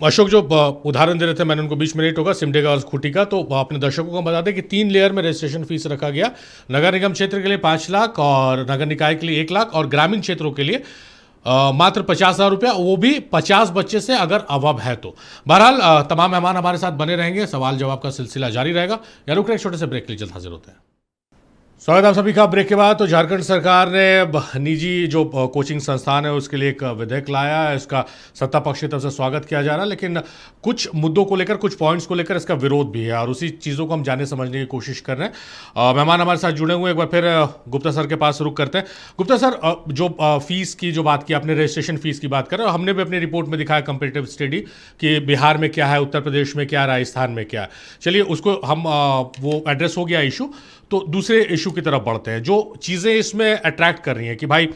अशोक जो उदाहरण दे रहे थे, मैंने उनको 20 मिनट होगा सिमडेगा और खूंटी का, तो अपने दर्शकों को बता दें कि 3 लेयर में रजिस्ट्रेशन फीस रखा गया। नगर निगम क्षेत्र के लिए 5 लाख और नगर निकाय के लिए 1 लाख और ग्रामीण क्षेत्रों के लिए मात्र 50,000 रुपया, वो भी 50 बच्चे से अगर अवब है तो। बहरहाल तमाम मेहमान हमारे साथ बने रहेंगे, सवाल जवाब का सिलसिला जारी रहेगा। या रुक रहे एक छोटे से ब्रेक के लिए, जल्द हाजिर होते हैं। स्वागत आप सभी का ब्रेक के बाद। तो झारखंड सरकार ने निजी जो कोचिंग संस्थान है उसके लिए एक विधेयक लाया है, इसका सत्ता पक्ष की तरफ से स्वागत किया जा रहा है, लेकिन कुछ मुद्दों को लेकर, कुछ पॉइंट्स को लेकर इसका विरोध भी है और उसी चीज़ों को हम जानने समझने की कोशिश कर रहे हैं। मेहमान हमारे साथ जुड़े हुए, एक बार फिर गुप्ता सर के पास रुक करते हैं। गुप्ता सर, जो फीस की जो बात की आपने, रजिस्ट्रेशन फीस की बात कर रहे हो, हमने भी अपनी रिपोर्ट में दिखाया कंपेरेटिव स्टडी कि बिहार में क्या है, उत्तर प्रदेश में क्या है, राजस्थान में क्या है। चलिए, उसको हम वो एड्रेस हो गया इशू, तो दूसरे इशू की तरफ बढ़ते हैं। जो चीज़ें इसमें अट्रैक्ट कर रही हैं कि भाई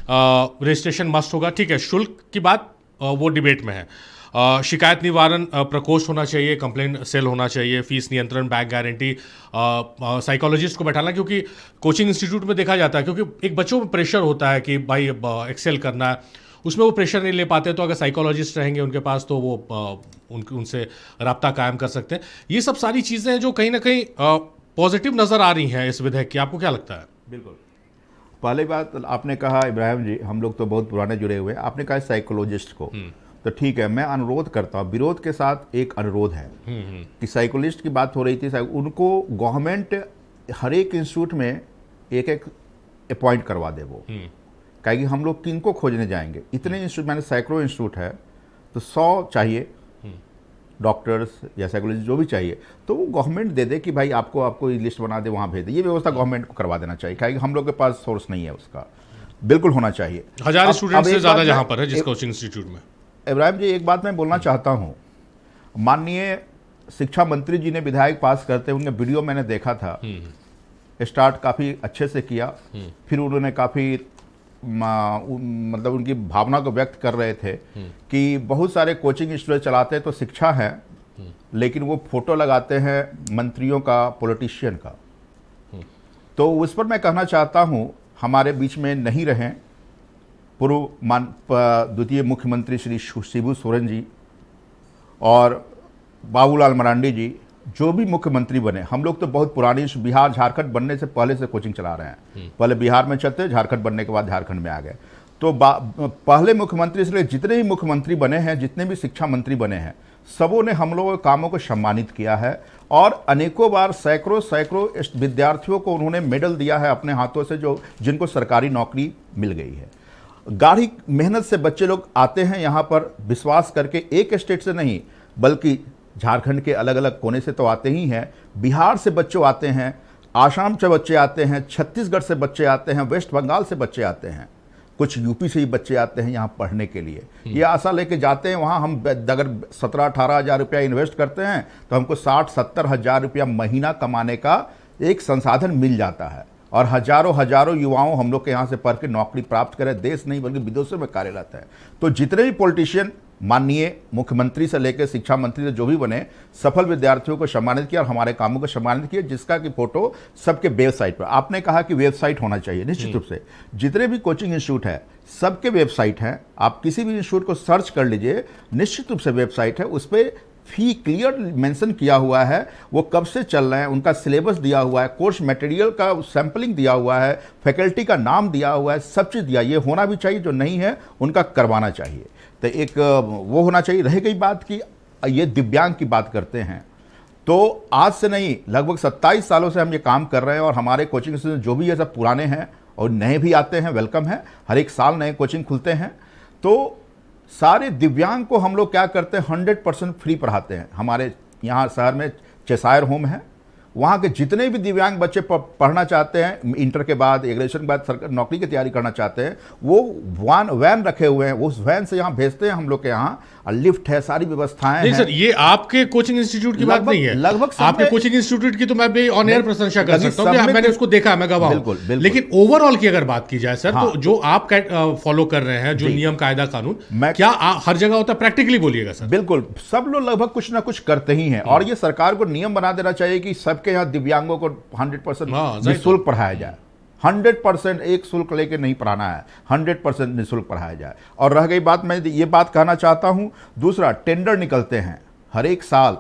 रजिस्ट्रेशन मस्ट होगा, ठीक है, शुल्क की बात वो डिबेट में है। शिकायत निवारण प्रकोष्ठ होना चाहिए, कंप्लेंट सेल होना चाहिए, फीस नियंत्रण, बैक गारंटी, साइकोलॉजिस्ट को बैठाना, क्योंकि कोचिंग इंस्टीट्यूट में देखा जाता है, क्योंकि एक बच्चों में प्रेशर होता है कि भाई एक्सेल करना है, उसमें वो प्रेशर नहीं ले पाते, तो अगर साइकोलॉजिस्ट रहेंगे उनके पास तो वो उनसे रब्ता कायम कर सकते हैं। ये सब सारी चीज़ें हैं जो कहीं ना कहीं पॉजिटिव नज़र आ रही हैं इस विधेयक की, आपको क्या लगता है? बिल्कुल, पहली बात आपने कहा इब्राहिम जी, हम लोग तो बहुत पुराने जुड़े हुए हैं, आपने कहा साइकोलॉजिस्ट को, तो ठीक है, मैं अनुरोध करता हूँ, विरोध के साथ एक अनुरोध है कि साइकोलॉजिस्ट की बात हो रही थी, उनको गवर्नमेंट हर एक इंस्टीट्यूट में एक एक अपॉइंट करवा दे वो, कहेगी हम लोग किनको खोजने जाएंगे, इतने इंस्टीट्यूट, मैंने सैकड़ों इंस्टीट्यूट है, तो 100 चाहिए डॉक्टर्स या साइकोलॉजिस्ट जो भी चाहिए, तो वो गवर्नमेंट दे दे कि भाई आपको लिस्ट बना दे, वहाँ भेज दे। ये व्यवस्था गवर्नमेंट को करवा देना चाहिए, कहेगी हम लोग के पास सोर्स नहीं है उसका, बिल्कुल होना चाहिए। 1000 स्टूडेंट से ज़्यादा जहाँ पर है जिस कोचिंग इंस्टीट्यूट में। इब्राहिम जी, एक बात मैं बोलना चाहता हूँ, माननीय शिक्षा मंत्री जी ने विधायक पास करते उनका वीडियो मैंने देखा था, स्टार्ट काफ़ी अच्छे से किया, फिर उन्होंने काफ़ी मतलब उनकी भावना को व्यक्त कर रहे थे कि बहुत सारे कोचिंग इंस्टीट्यूट चलाते हैं तो शिक्षा है, लेकिन वो फोटो लगाते हैं मंत्रियों का, पॉलिटिशियन का। तो उस पर मैं कहना चाहता हूँ, हमारे बीच में नहीं रहें पूर्व द्वितीय मुख्यमंत्री श्री शिबू सोरेन जी और बाबूलाल मरांडी जी, जो भी मुख्यमंत्री बने, हम लोग तो बहुत पुरानी, बिहार झारखंड बनने से पहले से कोचिंग चला रहे हैं, पहले बिहार में चलते, झारखंड बनने के बाद झारखंड में आ गए। तो पहले मुख्यमंत्री से जितने भी मुख्यमंत्री बने हैं, जितने भी शिक्षा मंत्री बने हैं, सबों ने हम लोगों के कामों को सम्मानित किया है और अनेकों बार सैकड़ों विद्यार्थियों को उन्होंने मेडल दिया है अपने हाथों से, जिनको सरकारी नौकरी मिल गई है। गाढ़ी मेहनत से बच्चे लोग आते हैं यहाँ पर, विश्वास करके, एक स्टेट से नहीं बल्कि झारखंड के अलग अलग कोने से तो आते ही हैं, बिहार से बच्चे आते हैं, आसाम से बच्चे आते हैं, छत्तीसगढ़ से बच्चे आते हैं, वेस्ट बंगाल से बच्चे आते हैं, कुछ यूपी से ही बच्चे आते हैं यहाँ पढ़ने के लिए। ये आशा लेके जाते हैं वहाँ, हम अगर 17-18 हज़ार रुपया इन्वेस्ट करते हैं तो हमको 60-70 हज़ार रुपया महीना कमाने का एक संसाधन मिल जाता है, और हजारों युवाओं हम लोग के यहाँ से पढ़ के नौकरी प्राप्त करें, देश नहीं बल्कि विदेशों में कार्यरत है। तो जितने भी पॉलिटिशियन, माननीय मुख्यमंत्री से लेकर शिक्षा मंत्री से जो भी बने, सफल विद्यार्थियों को सम्मानित किया और हमारे कामों को सम्मानित किया, जिसका कि फोटो सबके वेबसाइट पर। आपने कहा कि वेबसाइट होना चाहिए, निश्चित रूप से जितने भी कोचिंग इंस्टीट्यूट है सबके वेबसाइट हैं, आप किसी भी इंस्टीट्यूट को सर्च कर लीजिए, निश्चित रूप से वेबसाइट है, उस पर फी क्लियर मेंशन किया हुआ है, वो कब से चल रहे हैं, उनका सिलेबस दिया हुआ है, कोर्स मटेरियल का सैंपलिंग दिया हुआ है, फैकल्टी का नाम दिया हुआ है, सब चीज़ दिया। ये होना भी चाहिए, जो नहीं है उनका करवाना चाहिए। तो एक वो होना चाहिए। रह गई बात कि ये दिव्यांग की बात करते हैं, तो आज से नहीं, लगभग 27 सालों से हम ये काम कर रहे हैं और हमारे कोचिंग इंस्टीट्यूट जो भी ये सब पुराने हैं और नए भी आते हैं, वेलकम है, हर एक साल नए कोचिंग खुलते हैं। तो सारे दिव्यांग को हम लोग क्या करते हैं, 100% फ्री पढ़ाते हैं। हमारे यहाँ शहर में चेसायर होम है, वहाँ के जितने भी दिव्यांग बच्चे पढ़ना चाहते हैं, इंटर के बाद, ग्रेजुएशन के बाद सरकार नौकरी की तैयारी करना चाहते हैं, वो वैन रखे हुए हैं, उस वैन से यहाँ भेजते हैं हम लोग के यहाँ, लिफ्ट है, सारी व्यवस्थाएं हैं। सर, ये आपके कोचिंग इंस्टीट्यूट की बात नहीं है, लगभग आपके कोचिंग इंस्टीट्यूट की तो मैं भी ऑन एयर प्रशंसा कर सकता हूँ, मैंने उसको देखा, मैं गवाह हूं। लेकिन ओवरऑल की अगर बात की जाए सर, तो जो आप फॉलो कर रहे हैं, जो नियम कायदा कानून, क्या हर जगह होता है? प्रैक्टिकली बोलिएगा सर। बिल्कुल, सब लोग लगभग कुछ ना कुछ करते ही हैं, और ये सरकार को नियम बना देना चाहिए कि सबके यहाँ दिव्यांगों को 100% निःशुल्क पढ़ाया जाए। 100% एक शुल्क लेके नहीं पढ़ाना है, 100% निःशुल्क पढ़ाया जाए। और रह गई बात, मैं ये बात कहना चाहता हूं, दूसरा, टेंडर निकलते हैं हर एक साल,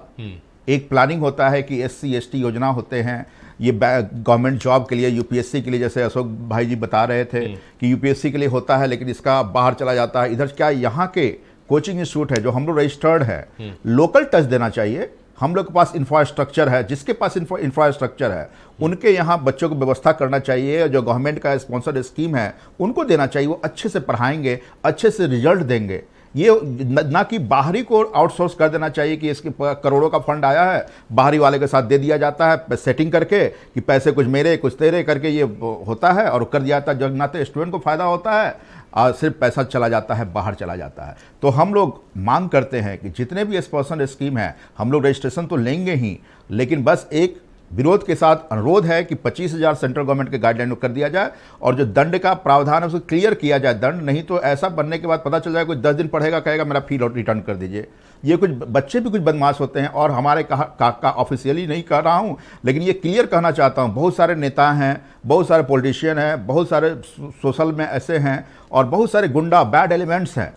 एक प्लानिंग होता है कि SC ST योजना होते हैं, ये गवर्नमेंट जॉब के लिए, यूपीएससी के लिए, जैसे अशोक भाई जी बता रहे थे कि यूपीएससी के लिए होता है, लेकिन इसका बाहर चला जाता है। इधर क्या यहाँ के कोचिंग इंस्टीट्यूट है जो हम लोग रजिस्टर्ड है, लोकल टच देना चाहिए। हम लोग के पास इंफ्रास्ट्रक्चर है, जिसके पास इंफ्रास्ट्रक्चर है उनके यहाँ बच्चों को व्यवस्था करना चाहिए, जो गवर्नमेंट का स्पॉन्सर्ड स्कीम है उनको देना चाहिए, वो अच्छे से पढ़ाएंगे, अच्छे से रिजल्ट देंगे। ये ना कि बाहरी को आउटसोर्स कर देना चाहिए कि इसके करोड़ों का फंड आया है, बाहरी वाले के साथ दे दिया जाता है सेटिंग करके कि पैसे कुछ मेरे कुछ तेरे करके ये होता है और कर दिया जाता है। जब ना तो स्टूडेंट को फायदा होता है और सिर्फ पैसा चला जाता है, बाहर चला जाता है। तो हम लोग मांग करते हैं कि जितने भी स्पॉन्सर्ड स्कीम है हम लोग रजिस्ट्रेशन तो लेंगे ही, लेकिन बस एक विरोध के साथ अनुरोध है कि 25,000 सेंट्रल गवर्नमेंट के गाइडलाइन कर दिया जाए और जो दंड का प्रावधान है उसको क्लियर किया जाए। दंड नहीं तो ऐसा बनने के बाद पता चल जाए कोई 10 दिन पढ़ेगा, कहेगा मेरा फी रिटर्न कर दीजिए। ये कुछ बच्चे भी कुछ बदमाश होते हैं और हमारे का ऑफिशियली नहीं कह रहा हूँ, लेकिन ये क्लियर कहना चाहता हूँ, बहुत सारे नेता हैं, बहुत सारे पॉलिटिशियन हैं, बहुत सारे सोशल में ऐसे हैं और बहुत सारे गुंडा बैड एलिमेंट्स हैं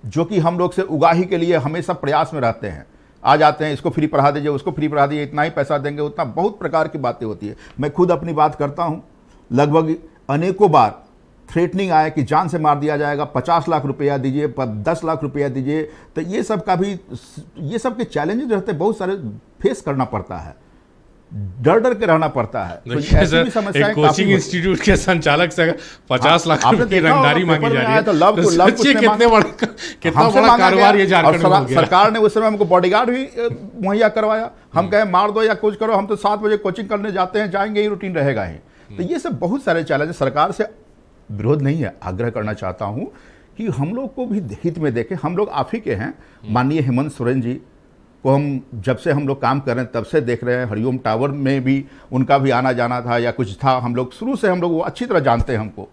जो कि हम लोग से उगाही के लिए हमेशा प्रयास में रहते हैं। आ जाते हैं, इसको फ्री पढ़ा दीजिए, उसको फ्री पढ़ा दीजिए, इतना ही पैसा देंगे, उतना, बहुत प्रकार की बातें होती है। मैं खुद अपनी बात करता हूँ, लगभग अनेकों बार थ्रेटनिंग आए कि जान से मार दिया जाएगा, 50 लाख रुपया दीजिए, 10 लाख रुपया दीजिए, तो ये सब के चैलेंजेस रहते हैं, बहुत सारे फेस करना पड़ता है, डर के रहना पड़ता है। तो ऐसी भी समस्याएं एक कोचिंग इंस्टीट्यूट के संचालक से 50 लाख रुपए की रंगदारी मांगी जा रही है, तो सोचिए कितना बड़ा कारोबार ये झारखंड में हो गया। सरकार ने उस समय हमको बॉडीगार्ड भी मुहैया करवाया, हम कहे मार दो या कुछ करो, हम तो 7 बजे कोचिंग करने जाते हैं, जाएंगे, ही रूटीन रहेगा ही। तो ये सब बहुत सारे चैलेंज, सरकार से विरोध नहीं है, आग्रह करना चाहता हूं कि हम लोग को भी हित में देखें। हम लोग आप ही के हैं, माननीय हेमंत सोरेन जी को हम जब से हम लोग काम कर रहे हैं तब से देख रहे हैं, हरिओम टावर में भी उनका भी आना जाना था या कुछ था, हम लोग शुरू से हम लोग वो अच्छी तरह जानते हैं हमको।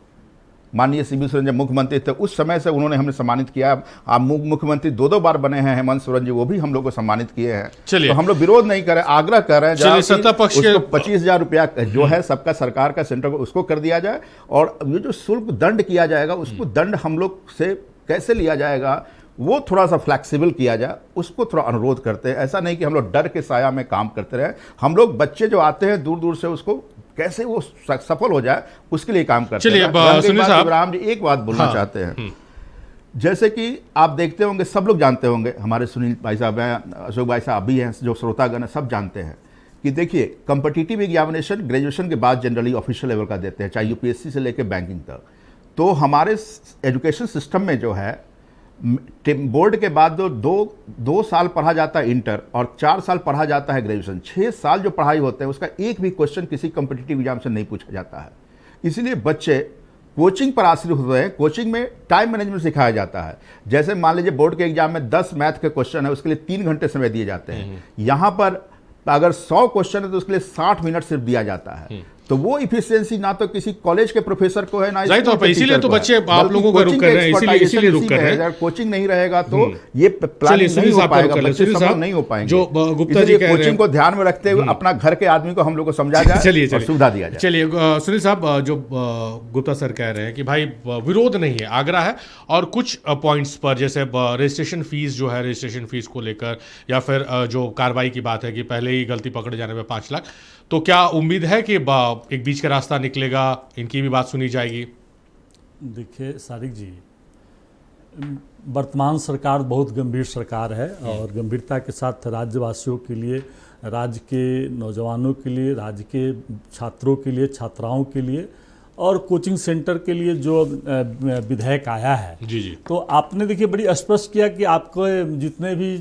माननीय शिबू सोरेन जब मुख्यमंत्री थे उस समय से उन्होंने हमें सम्मानित किया। आप मुख्यमंत्री 2 बार बने हैं हेमंत सोरेन जी, वो भी हम लोग को सम्मानित किए हैं। तो हम लोग विरोध नहीं कर रहे, आग्रह कर रहे हैं, सत्ता पक्ष के 25,000 रुपया जो है सबका सरकार का सेंटर को उसको कर दिया जाए, और ये जो शुल्क दंड किया जाएगा उसको दंड हम लोग से कैसे लिया जाएगा वो थोड़ा सा फ्लैक्सिबल किया जाए, उसको थोड़ा अनुरोध करते हैं। ऐसा नहीं कि हम लोग डर के साया में काम करते रहे, हैं लोग बच्चे जो आते हैं दूर दूर से उसको कैसे वो सफल हो जाए उसके लिए काम करते हैं। चलिए सुनील साहब, राम जी एक बात बोलना चाहते हैं, जैसे कि आप देखते होंगे, सब लोग जानते होंगे, हमारे सुनील भाई साहब हैं, अशोक भाई साहब भी हैं, जो श्रोतागण हैं सब जानते हैं कि देखिए कॉम्पिटिटिव एग्जामिनेशन ग्रेजुएशन के बाद जनरली ऑफिशियल लेवल का देते हैं, चाहे यूपीएससी से लेकर बैंकिंग तक। तो हमारे एजुकेशन सिस्टम में जो है बोर्ड के बाद दो साल पढ़ा जाता है इंटर और 4 साल पढ़ा जाता है ग्रेजुएशन, 6 साल जो पढ़ाई होते हैं उसका एक भी क्वेश्चन किसी कॉम्पिटिटिव एग्जाम से नहीं पूछा जाता है। इसलिए बच्चे कोचिंग पर आश्रित होते हैं, कोचिंग में टाइम मैनेजमेंट सिखाया जाता है। जैसे मान लीजिए बोर्ड के एग्जाम में 10 मैथ के क्वेश्चन है, उसके लिए 3 घंटे समय दिए जाते हैं। यहाँ पर अगर 100 क्वेश्चन है तो उसके लिए 60 मिनट सिर्फ दिया जाता है। तो वो इफिशियंसी ना तो किसी कॉलेज के प्रोफेसर को है ना, इसीलिए तो बच्चे आप लोगों को रुक कर रहे हैं, इसीलिए रुक कर रहे हैं। अगर कोचिंग नहीं रहेगा तो ये प्लानिंग नहीं हो पाएगा, बच्चे सफल नहीं हो पाएंगे। जो गुप्ता जी कह रहे हैं, कोचिंग को ध्यान में रखते हुए अपना घर के आदमी को हम लोग को समझा जाए और सुविधा दिया जाए। चलिए सुनील साहब, जो गुप्ता सर कह रहे हैं कि भाई विरोध नहीं है, आग्रह है, और कुछ पॉइंट्स पर जैसे रजिस्ट्रेशन फीस जो है, रजिस्ट्रेशन फीस को लेकर, या फिर जो कार्रवाई की बात है कि पहले ही गलती पकड़े जाने में 5 लाख, तो क्या उम्मीद है कि एक बीच का रास्ता निकलेगा, इनकी भी बात सुनी जाएगी? देखिए सारिक जी, वर्तमान सरकार बहुत गंभीर सरकार है और गंभीरता के साथ राज्यवासियों के लिए, राज्य के नौजवानों के लिए, राज्य के छात्रों के लिए, छात्राओं के लिए और कोचिंग सेंटर के लिए जो विधेयक आया है, जी जी, तो आपने देखिए बड़ी स्पष्ट किया कि आपको जितने भी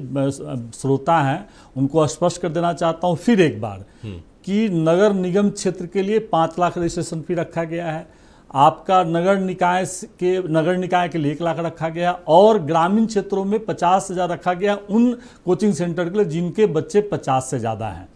श्रोता हैं उनको स्पष्ट कर देना चाहता हूँ फिर एक बार कि नगर निगम क्षेत्र के लिए 5 लाख रजिस्ट्रेशन फी रखा गया है, आपका नगर निकाय के लिए 1 लाख रखा गया और ग्रामीण क्षेत्रों में 50,000 रखा गया उन कोचिंग सेंटर के लिए जिनके बच्चे 50 से ज़्यादा हैं।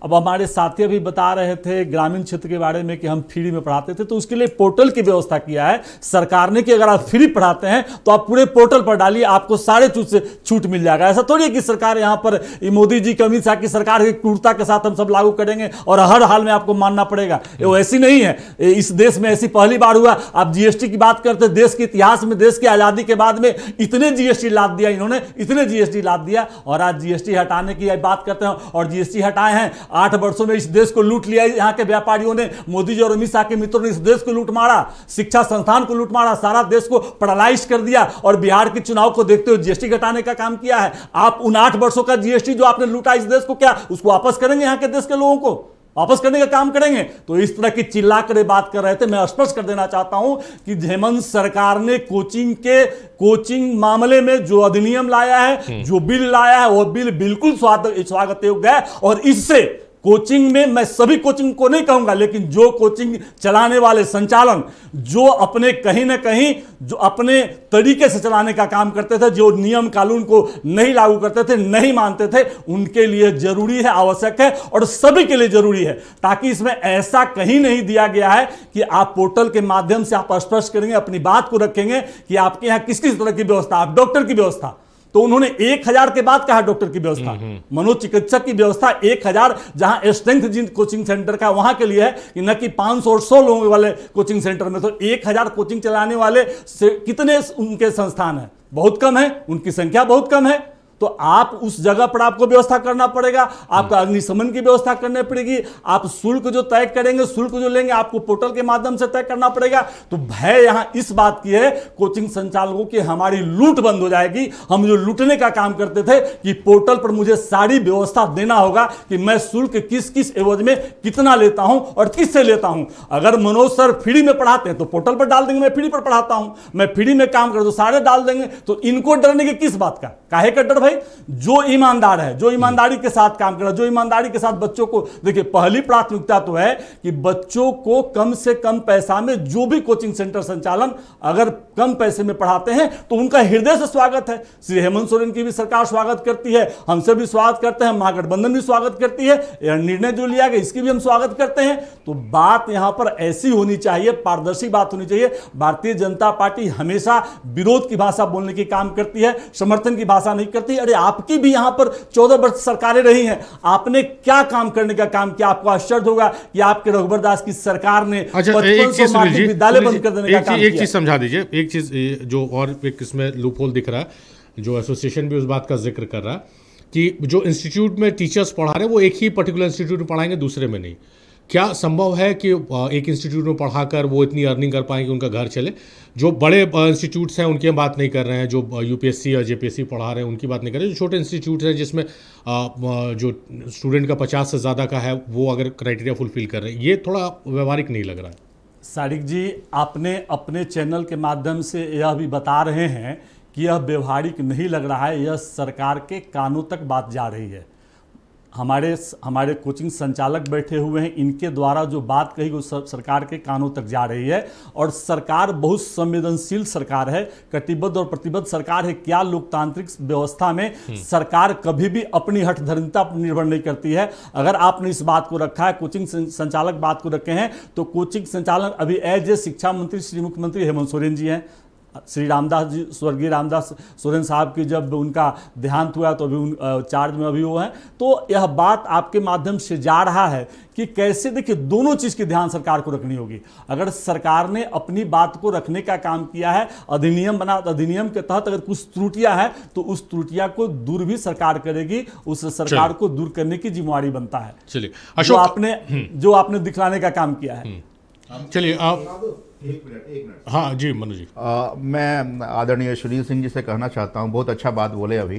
अब हमारे साथी अभी बता रहे थे ग्रामीण क्षेत्र के बारे में कि हम फ्री में पढ़ाते थे, तो उसके लिए पोर्टल की व्यवस्था किया है सरकार ने कि अगर आप फ्री पढ़ाते हैं तो आप पूरे पोर्टल पर डालिए, आपको सारे छूट मिल जाएगा। ऐसा थोड़ी है कि सरकार यहाँ पर मोदी जी, अमित शाह की सरकार की क्रूरता के साथ हम सब लागू करेंगे और हर हाल में आपको मानना पड़ेगा, वो ऐसी नहीं है। इस देश में ऐसी पहली बार हुआ। आप जीएसटी की बात करते, देश के इतिहास में, देश की आज़ादी के बाद में इतने जीएसटी लाद दिया इन्होंने, इतने जीएसटी लाद दिया, और आज जीएसटी हटाने की बात करते हैं और जीएसटी हटाए हैं। 8 वर्षों में इस देश को लूट लिया यहाँ के व्यापारियों ने, मोदी जी और अमित शाह के मित्रों ने इस देश को लूट मारा, शिक्षा संस्थान को लूट मारा, सारा देश को पैरालाइज कर दिया और बिहार के चुनाव को देखते हुए जीएसटी घटाने का काम किया है। आप उन 8 वर्षों का जीएसटी जो आपने लूटा इस देश को, क्या उसको वापस करेंगे? यहाँ के देश के लोगों को वापस करने का काम करेंगे? तो इस तरह की चिल्ला कर बात कर रहे थे। मैं स्पष्ट कर देना चाहता हूं कि हेमंत सरकार ने कोचिंग मामले में जो अधिनियम लाया है, जो बिल लाया है, वो बिल बिल्कुल स्वागत योग्य है। और इससे कोचिंग में, मैं सभी कोचिंग को नहीं कहूंगा, लेकिन जो कोचिंग चलाने वाले संचालन जो अपने कहीं ना कहीं जो अपने तरीके से चलाने का काम करते थे, जो नियम कानून को नहीं लागू करते थे, नहीं मानते थे, उनके लिए जरूरी है, आवश्यक है और सभी के लिए जरूरी है। ताकि इसमें ऐसा कहीं नहीं दिया गया है कि आप पोर्टल के माध्यम से आप स्पष्ट करेंगे, अपनी बात को रखेंगे कि आपके यहां किस किस तरह की व्यवस्था, आप डॉक्टर की व्यवस्था, तो उन्होंने 1000 के बाद कहा डॉक्टर की व्यवस्था, मनोचिकित्सक की व्यवस्था 1000, जहां स्ट्रेंथ जिन कोचिंग सेंटर का वहां के लिए है कि न कि 500 और 100 लोगों वाले कोचिंग सेंटर में। तो 1000 कोचिंग चलाने वाले से कितने उनके संस्थान हैं? बहुत कम है, उनकी संख्या बहुत कम है। तो आप उस जगह पर आपको व्यवस्था करना पड़ेगा, आपका अग्निशमन की व्यवस्था करनी पड़ेगी, आप शुल्क जो तय करेंगे, शुल्क जो लेंगे आपको पोर्टल के माध्यम से तय करना पड़ेगा। तो भय यहां इस बात की है कोचिंग संचालकों की हमारी लूट बंद हो जाएगी। हम जो लूटने का काम करते थे कि पोर्टल पर मुझे सारी व्यवस्था देना होगा कि मैं शुल्क किस किस एवज में कितना लेता हूं और किससे लेता हूं। अगर मनोज सर फ्री में पढ़ाते हैं तो पोर्टल पर डाल देंगे मैं फ्री पर पढ़ाता हूं, मैं फ्री में काम कर तो सारे डाल देंगे। तो इनको डरने के किस बात का, काहे का डर भाई? जो ईमानदार है, जो ईमानदारी के साथ काम कर रहा है, जो ईमानदारी के साथ बच्चों को, देखिए पहली प्राथमिकता तो है कि बच्चों को कम से कम पैसा में जो भी कोचिंग सेंटर संचालन अगर कम पैसे में पढ़ाते हैं तो उनका हृदय से स्वागत है। श्री हेमंत सोरेन की भी सरकार स्वागत करती है, हमसे भी स्वागत करते हैं, महागठबंधन भी स्वागत करती है, यह निर्णय जो लिया गया इसकी भी हम स्वागत करते हैं। तो बात यहां पर ऐसी होनी चाहिए, पारदर्शी बात होनी चाहिए। भारतीय जनता पार्टी हमेशा विरोध की भाषा बोलने की काम करती है, समर्थन की भाषा नहीं करती। अरे आपकी भी यहां पर 14 वर्ष सरकारें रही हैं, आपने क्या काम करने का काम किया? आपको आश्चर्य होगा कि आपके रघुवर दास की सरकार ने 5500 माध्यमिक विद्यालय बंद कर देने का काम किया। एक चीज समझा दीजिए, एक चीज जो और एक इसमें लूपहोल दिख रहा है, जो एसोसिएशन भी उस बात का जिक्र कर रहा है कि जो इंस्टीट्यूट में टीचर्स पढ़ा रहे हैं वो एक ही पर्टिकुलर इंस्टीट्यूट में पढ़ाएंगे, दूसरे में नहीं। क्या संभव है कि एक इंस्टीट्यूट में पढ़ाकर वो इतनी अर्निंग कर पाएंगे उनका घर चले? जो बड़े इंस्टीट्यूट्स हैं उनकी हम बात नहीं कर रहे हैं, जो यूपीएससी या जेपीएससी पढ़ा रहे हैं उनकी बात नहीं कर रहे हैं। जो छोटे इंस्टीट्यूट्स हैं जिसमें जो स्टूडेंट का 50 से ज़्यादा का है वो अगर क्राइटेरिया फुलफिल कर रहे हैं, ये थोड़ा व्यवहारिक नहीं लग रहा है। सारिक जी, आपने अपने चैनल के माध्यम से यह भी बता रहे हैं कि यह व्यवहारिक नहीं लग रहा है, यह सरकार के कानों तक बात जा रही है। हमारे कोचिंग संचालक बैठे हुए हैं, इनके द्वारा जो बात कही वो सरकार के कानों तक जा रही है। और सरकार बहुत संवेदनशील सरकार है, कटिबद्ध और प्रतिबद्ध सरकार है। क्या लोकतांत्रिक व्यवस्था में सरकार कभी भी अपनी हठधर्मिता पर निर्भर नहीं करती है। अगर आपने इस बात को रखा है, कोचिंग संचालक बात को रखे हैं, तो कोचिंग संचालक अभी एज ए शिक्षा मंत्री श्री मुख्यमंत्री हेमंत सोरेन जी हैं। श्री रामदास जी, स्वर्गीय रामदास सोरेन साहब की जब उनका देहांत हुआ तो अभी चार्ज में अभी वो हैं। तो यह बात आपके माध्यम से जा रहा है कि कैसे, देखिए दोनों चीज़ की ध्यान सरकार को रखनी होगी। अगर सरकार ने अपनी बात को रखने का काम किया है, अधिनियम बना, अधिनियम के तहत अगर कुछ त्रुटियां हैं तो उस त्रुटियां को दूर भी सरकार करेगी, उस सरकार को दूर करने की जिम्मेवारी बनता है। चलिए अशोक, जो आपने दिखलाने का काम किया है। चलिए आप एक मिनट। हाँ जी मनु जी। मैं आदरणीय सुनील सिंह जी से कहना चाहता हूँ, बहुत अच्छा बात बोले अभी।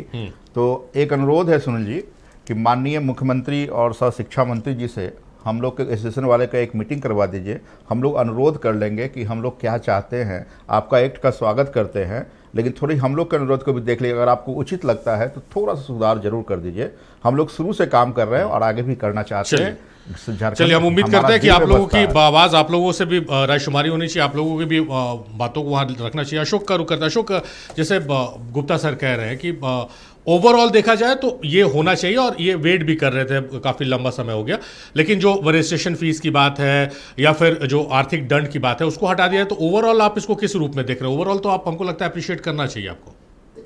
तो एक अनुरोध है सुनील जी कि माननीय मुख्यमंत्री और सह शिक्षा मंत्री जी से हम लोग के एसोसिएशन वाले का एक मीटिंग करवा दीजिए। हम लोग अनुरोध कर लेंगे कि हम लोग क्या चाहते हैं। आपका एक्ट का स्वागत करते हैं, लेकिन थोड़ी हम लोग के अनुरोध को भी देख लीजिए। अगर आपको उचित लगता है तो थोड़ा सा सुधार जरूर कर दीजिए। हम लोग शुरू से काम कर रहे हैं और आगे भी करना चाहते हैं। चलिए हम उम्मीद करते हैं कि आप लोगों की आवाज़, आप लोगों से भी रायशुमारी होनी चाहिए, आप लोगों की भी बातों को वहाँ रखना चाहिए। अशोक का रुख करता है। अशोक, जैसे गुप्ता सर कह रहे हैं कि ओवरऑल देखा जाए तो ये होना चाहिए और ये वेट भी कर रहे थे, काफ़ी लंबा समय हो गया, लेकिन जो रजिस्ट्रेशन फीस की बात है या फिर जो आर्थिक दंड की बात है उसको हटा दिया है। तो ओवरऑल आप इसको किस रूप में देख रहे हैं? ओवरऑल तो आप, हमको लगता है अप्रिशिएट करना चाहिए आपको।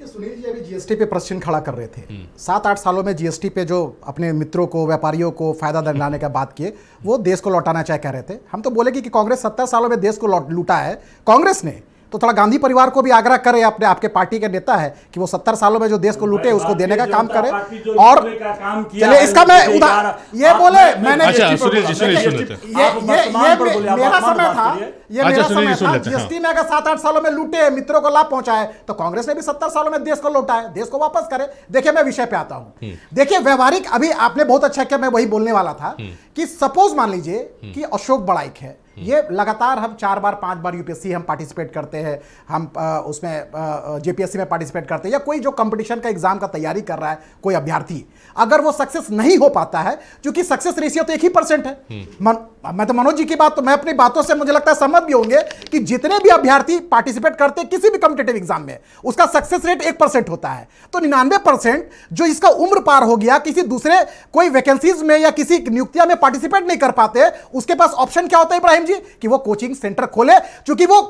सुनील जी अभी जीएसटी पे प्रश्न खड़ा कर रहे थे। 7-8 सालों में जीएसटी पे जो अपने मित्रों को, व्यापारियों को फायदा दिलाने का बात किए, वो देश को लौटाना चाहे कह रहे थे। हम तो बोले कि कांग्रेस 70 सालों में देश को लूटा है कांग्रेस ने, तो थोड़ा गांधी परिवार को भी आग्रह करे, अपने आपके पार्टी के नेता है कि वो 70 सालों में जो देश को लूटे उसको देने का काम करे। और चलिए इसका मैं ये बोले मैंने, अच्छा सुनील जी सुन लेते हैं। ये मेरा समय था, ये मेरा समय था। जीएसटी में अगर 7-8 सालों में लूटे, मित्रों को लाभ पहुंचाए, तो कांग्रेस ने भी 70 सालों में देश को लौटाए, देश को वापस करे। देखिए मैं विषय पे आता हूं। देखिए व्यवहारिक, अभी आपने बहुत अच्छा किया, मैं वही बोलने वाला था कि सपोज मान लीजिए कि अशोक बड़ाइक है, ये लगातार हम 4 बार 5 बार यूपीएससी हम पार्टिसिपेट करते हैं, हम उसमें जेपीएससी में पार्टिसिपेट करते हैं, या कोई जो कंपटीशन का एग्जाम का तैयारी कर रहा है कोई अभ्यर्थी, अगर वो सक्सेस नहीं हो पाता है, क्योंकि सक्सेस रेशियो तो 1% है। मैं तो मनोज जी की बात, तो मैं अपनी बातों से मुझे लगता है सहमत भी होंगे कि जितने भी अभ्यर्थी पार्टिसिपेट करते हैं किसी भी कॉम्पिटिटिव एग्जाम में, उसका सक्सेस रेट 1% होता है। तो 99% जो इसका उम्र पार हो गया, किसी दूसरे कोई वैकेंसीज में या किसी नियुक्तियां में पार्टिसिपेट नहीं कर पाते, उसके पास ऑप्शन क्या होता है इब्राहिम जी, कि वो कोचिंग सेंटर खोले, क्योंकि वो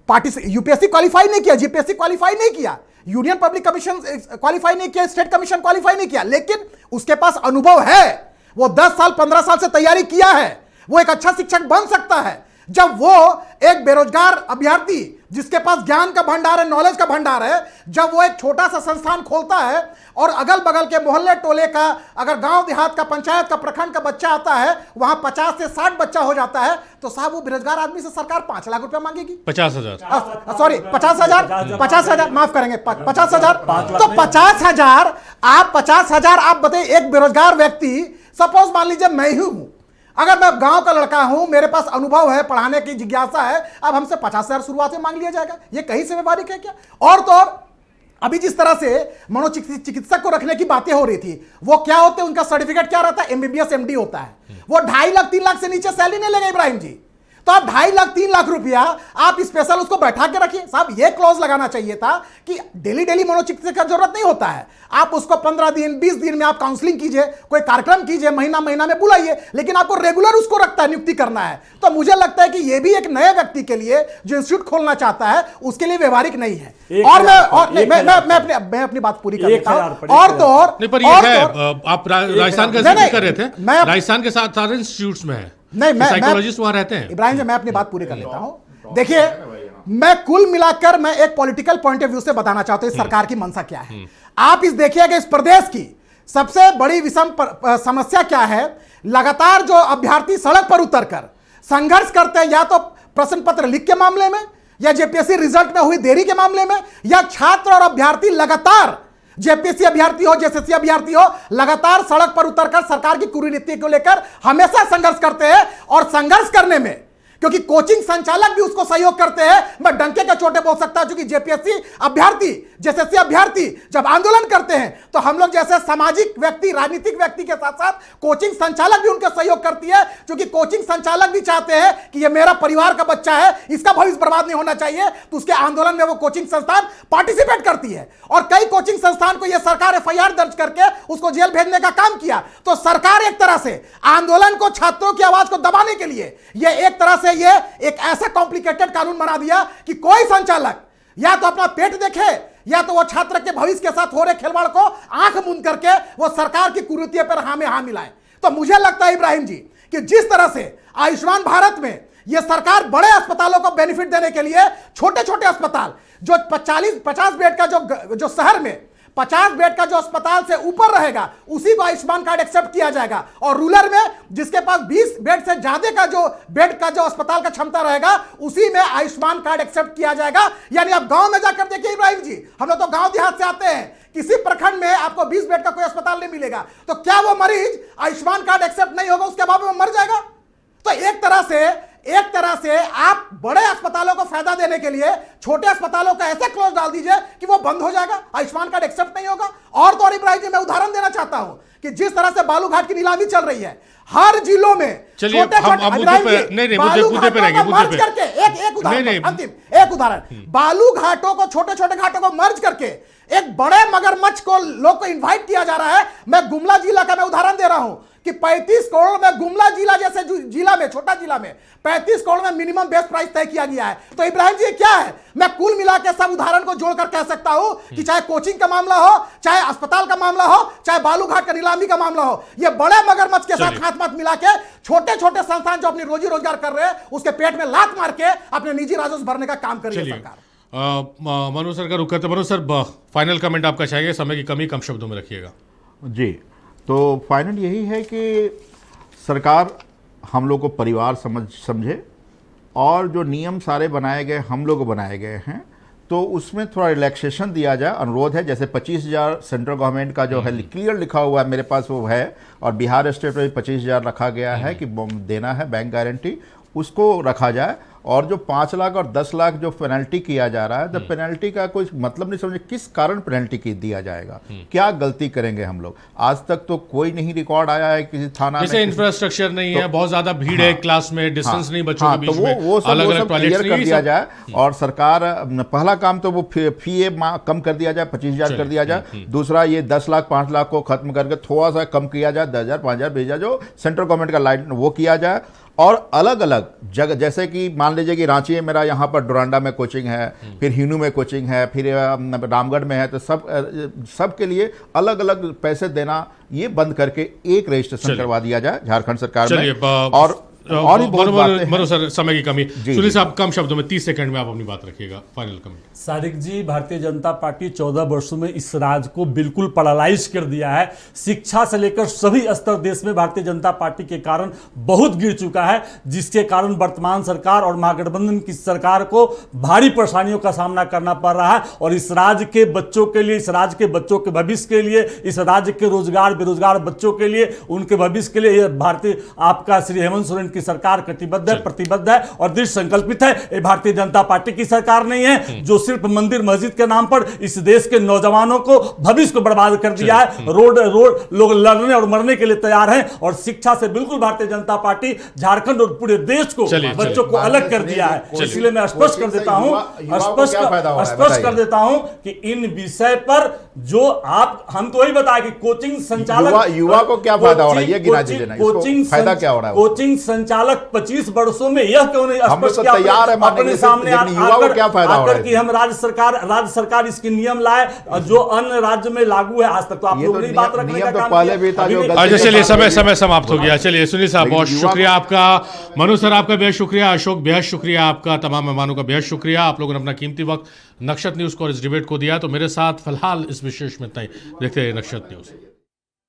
यूपीएससी क्वालिफाई नहीं किया, जीपीएससी क्वालिफाई नहीं किया, यूनियन पब्लिक कमीशन क्वालिफाई नहीं किया, स्टेट कमीशन क्वालिफाई नहीं किया, लेकिन उसके पास अनुभव है, वो 10 साल 15 साल से तैयारी किया है, वो एक अच्छा शिक्षक बन सकता है। जब वो एक बेरोजगार अभ्यर्थी जिसके पास ज्ञान का भंडार है, नॉलेज का भंडार है, जब वो एक छोटा सा संस्थान खोलता है और अगल बगल के मोहल्ले टोले का, अगर गांव देहात का, पंचायत का, प्रखंड का बच्चा आता है, वहां 50 से 60 बच्चा हो जाता है, तो साहब वो बेरोजगार आदमी से सरकार 5 लाख रुपया मांगेगी। 50,000 सॉरी 50,000 माफ करेंगे, 50,000। तो 50,000 आप बताइए, एक बेरोजगार व्यक्ति, सपोज मान लीजिए मैं ही हूं, अगर मैं गांव का लड़का हूं, मेरे पास अनुभव है, पढ़ाने की जिज्ञासा है, अब हमसे 50,000 शुरुआत में मांग लिया जाएगा, ये कहीं से व्यवहारिक है क्या? और तो और अभी जिस तरह से मनोचिकित्सक को रखने की बातें हो रही थी, वो क्या होते हैं, उनका सर्टिफिकेट क्या रहता है, MBBS MD होता है, वो 2.5 लाख 3 लाख से नीचे सैलरी नहीं लेगा इब्राहिम जी। तो आप 2.5 लाख 3 लाख रुपया आप स्पेशल उसको बैठा के रखिए। साहब ये क्लॉज लगाना चाहिए था कि डेली मनोचिकित्सक का जरूरत नहीं होता है, आप उसको 15 दिन 20 दिन में आप काउंसलिंग कीजिए, कोई कार्यक्रम कीजिए, महीना में बुलाइए, लेकिन आपको रेगुलर उसको रखता है, नियुक्ति करना है। तो मुझे लगता है कि ये भी एक नए व्यक्ति के लिए जो इंस्टीट्यूट खोलना चाहता है उसके लिए व्यवहारिक नहीं है। मैं अपनी बात पूरी कर लेता हूं। और तो और आप राजस्थान का जिक्र कर रहे थे, राजस्थान के साथ सारे इंस्टीट्यूट्स में है, नहीं, साइकोलॉजिस्ट वहां रहते हैं। इब्राहिम जी, मैं अपनी बात पूरी कर लेता हूं। देखिए, मैं कुल मिलाकर मैं एक पॉलिटिकल पॉइंट ऑफ व्यू से बताना चाहता हूं इस सरकार की मंशा क्या है। आप इस देखिएगा, इस प्रदेश की सबसे बड़ी विषम समस्या क्या है, लगातार जो अभ्यर्थी सड़क पर उतरकर संघर्ष करते हैं, या तो प्रश्न पत्र लीक के मामले में, या जेपीएससी रिजल्ट में हुई देरी के मामले में, या छात्र और अभ्यर्थी लगातार, जेपीएससी अभ्यर्थी हो, जेएसएससी अभ्यर्थी हो, लगातार सड़क पर उतरकर सरकार की कुरीनीति को लेकर हमेशा संघर्ष करते हैं। और संघर्ष करने में क्योंकि कोचिंग संचालक भी उसको सहयोग करते हैं, मैं डंके के चोटे बोल सकता हूं, क्योंकि जेपीएससी अभ्यर्थी, जेएसएससी अभ्यर्थी जब आंदोलन करते हैं तो हम लोग जैसे सामाजिक व्यक्ति, राजनीतिक व्यक्ति के साथ साथ कोचिंग संचालक भी उनका सहयोग करती है, क्योंकि कोचिंग संचालक भी चाहते हैं कि ये मेरा परिवार का बच्चा है, इसका भविष्य बर्बाद नहीं होना चाहिए, तो उसके आंदोलन में वो कोचिंग संस्थान पार्टिसिपेट करती है। और कई कोचिंग संस्थान को यह सरकार FIR दर्ज करके उसको जेल भेजने का काम किया। तो सरकार एक तरह से आंदोलन को, छात्रों की आवाज को दबाने के लिए यह एक तरह से ये एक ऐसा कॉम्प्लिकेटेड कानून बना दिया कि कोई संचालक या तो अपना पेट देखे, या तो वो छात्र के भविष्य के साथ हो रहे खिलवाड़ को आंख मूंद करके वो सरकार की कुरीति पर हाँ में हाँ मिलाए। तो मुझे लगता है इब्राहिम जी कि जिस तरह से आयुष्मान भारत में ये सरकार बड़े अस्पतालों को बेनिफिट देने के लिए छोटे छोटे अस्पताल जो 50 बेड का जो शहर में 50 बेड का जो अस्पताल से ऊपर रहेगा उसी को आयुष्मान कार्ड एक्सेप्ट किया जाएगा, और रूरल में जिसके पास 20 बेड से ज्यादा का जो बेड का जो अस्पताल का क्षमता रहेगा उसी में आयुष्मान कार्ड एक्सेप्ट किया जाएगा। यानी आप गांव में जाकर देखिए इब्राहिम जी, हम लोग तो गांव देहात से आते हैं, किसी प्रखंड में आपको 20 बेड का कोई अस्पताल नहीं मिलेगा, तो क्या वो मरीज आयुष्मान कार्ड एक्सेप्ट नहीं होगा उसके बाद में मर जाएगा? तो एक तरह से आप बड़े अस्पतालों को फायदा देने के लिए छोटे अस्पतालों का ऐसे क्लोज डाल दीजिए कि वो बंद हो जाएगा, आयुष्मान कार्ड एक्सेप्ट नहीं होगा। और तो और इब्राहिम जी, मैं उदाहरण देना चाहता हूं कि जिस तरह से बालूघाट की नीलामी चल रही है हर जिलों में, एक उदाहरण, बालू घाटों को, छोटे छोटे घाटों को मर्ज करके एक बड़े मगरमच्छ को लोग को इन्वाइट किया जा रहा है। मैं गुमला जिला का मैं उदाहरण दे रहा हूं कि 35 करोड़ में गुमला जिला जैसे जिला में, छोटा जिला में 35 करोड़ में मिनिमम बेस प्राइस तय किया गया है। तो इब्राहिम जी क्या है, मैं कुल मिला के सब उदाहरण को जोड़कर कह सकता हूं कि चाहे कोचिंग का मामला हो, चाहे अस्पताल का मामला हो, चाहे बालूघाट का नीलामी का मामला हो, ये बड़े मगरमच्छ के साथ हाथ माथ मिला के छोटे छोटे संस्थान जो अपनी रोजी रोजगार कर रहे हैं उसके पेट में लात मार के अपने निजी राजस्व भरने का काम कर रही है सरकार। मनोज सर का रुख करते, मनोज सर फाइनल कमेंट आपका चाहिए, समय की कमी, कम शब्दों में रखिएगा। जी, तो फाइनल यही है कि सरकार हम लोग को परिवार समझे, और जो नियम सारे बनाए गए हम लोग को बनाए गए हैं तो उसमें थोड़ा रिलैक्सेशन दिया जाए, अनुरोध है। जैसे 25,000 सेंट्रल गवर्नमेंट का जो है क्लियर लिखा हुआ है, मेरे पास वो है, और बिहार स्टेट में 25,000 रखा गया है कि देना है बैंक गारंटी, उसको रखा जाए। और जो 5 लाख और 10 लाख जो पेनल्टी किया जा रहा है, तो पेनल्टी का कोई मतलब नहीं समझे किस कारण पेनल्टी की दिया जाएगा, क्या गलती करेंगे हम लोग। आज तक तो कोई नहीं रिकॉर्ड आया है किसी थाना में, इंफ्रास्ट्रक्चर नहीं है, बहुत ज्यादा भीड़ है क्लास में, डिस्टेंस नहीं बच्चों के बीच में, वो सब क्लियर कर दिया जाए। और सरकार पहला काम तो वो फी कम कर दिया जाए, 25,000 कर दिया जाए। दूसरा ये 10 लाख 5 लाख को खत्म करके थोड़ा सा कम किया जाए, 10,000 5,000 भेजा जो सेंट्रल गवर्नमेंट का लाइन वो किया जाए। और अलग अलग जगह, जैसे कि मान लीजिए कि रांची में मेरा यहाँ पर डोरांडा में कोचिंग है, फिर हिनू में कोचिंग है, फिर रामगढ़ में है, तो सब के लिए अलग अलग पैसे देना ये बंद करके एक रजिस्ट्रेशन करवा दिया जाए झारखंड सरकार में। और और भी बहुत बातें हैं। मनो सर, समय की कमी। जी, सुनील जी। साहब, कम शब्दों में 30 सेकंड में आप अपनी बात रखिएगा, फाइनल कमेंट। सादिक जी, भारतीय जनता पार्टी 14 वर्षों में इस राज्य को बिल्कुल पैरालाइज कर दिया है। शिक्षा से लेकर सभी स्तर देश में भारतीय जनता पार्टी के कारण बहुत गिर चुका है, जिसके कारण वर्तमान सरकार और महागठबंधन की सरकार को भारी परेशानियों का सामना करना पड़ रहा है। और इस राज्य के बच्चों के लिए, इस राज्य के बच्चों के भविष्य के लिए, इस राज्य के रोजगार बेरोजगार बच्चों के लिए, उनके भविष्य के लिए भारतीय आपका श्री हेमंत सोरेन की सरकार कटिबद्ध है, प्रतिबद्ध है और दृढ़ संकल्पित है। ये भारतीय जनता पार्टी की सरकार नहीं है जो सिर्फ मंदिर मस्जिद के नाम पर इस देश के नौजवानों को, भविष्य को बर्बाद कर दिया है। रोड लोग लड़ने और मरने के लिए तैयार हैं। और शिक्षा से बिल्कुल भारतीय जनता पार्टी झारखंड और पूरे देश को, बच्चों को अलग कर दिया है। इसलिए मैं स्पष्ट कर देता हूं, स्पष्ट कर देता हूं कि इन विषय पर जो आप, हम तो वही बताया कि कोचिंग संचालक, युवा को क्या फायदा हो रहा है, ये गिना दीजिए ना, इसको फायदा क्या हो रहा है? कोचिंग संचालक 25 वर्षों में यह क्यों नहीं स्पष्ट किया तैयार है मानने अपने सामने आकर कि हम राज्य सरकार इसकी नियम लाए जो अन्य राज्य में लागू है। आज तक तो आप लोग नहीं बात रखने का काम पहले भी था जो अच्छा, चलिए समय समाप्त हो गया। चलिए सुनील साहब, बहुत शुक्रिया आपका, मनु सर आपका बेहद शुक्रिया, अशोक बेहद शुक्रिया आपका, तमाम मेहमानों का बेहद शुक्रिया। आप लोगों ने अपना कीमती वक्त नक्षत्र न्यूज़ को और इस डिबेट को दिया। तो मेरे साथ फिलहाल इस विशेष में इतना ही। देखते हैं नक्षत्र न्यूज़।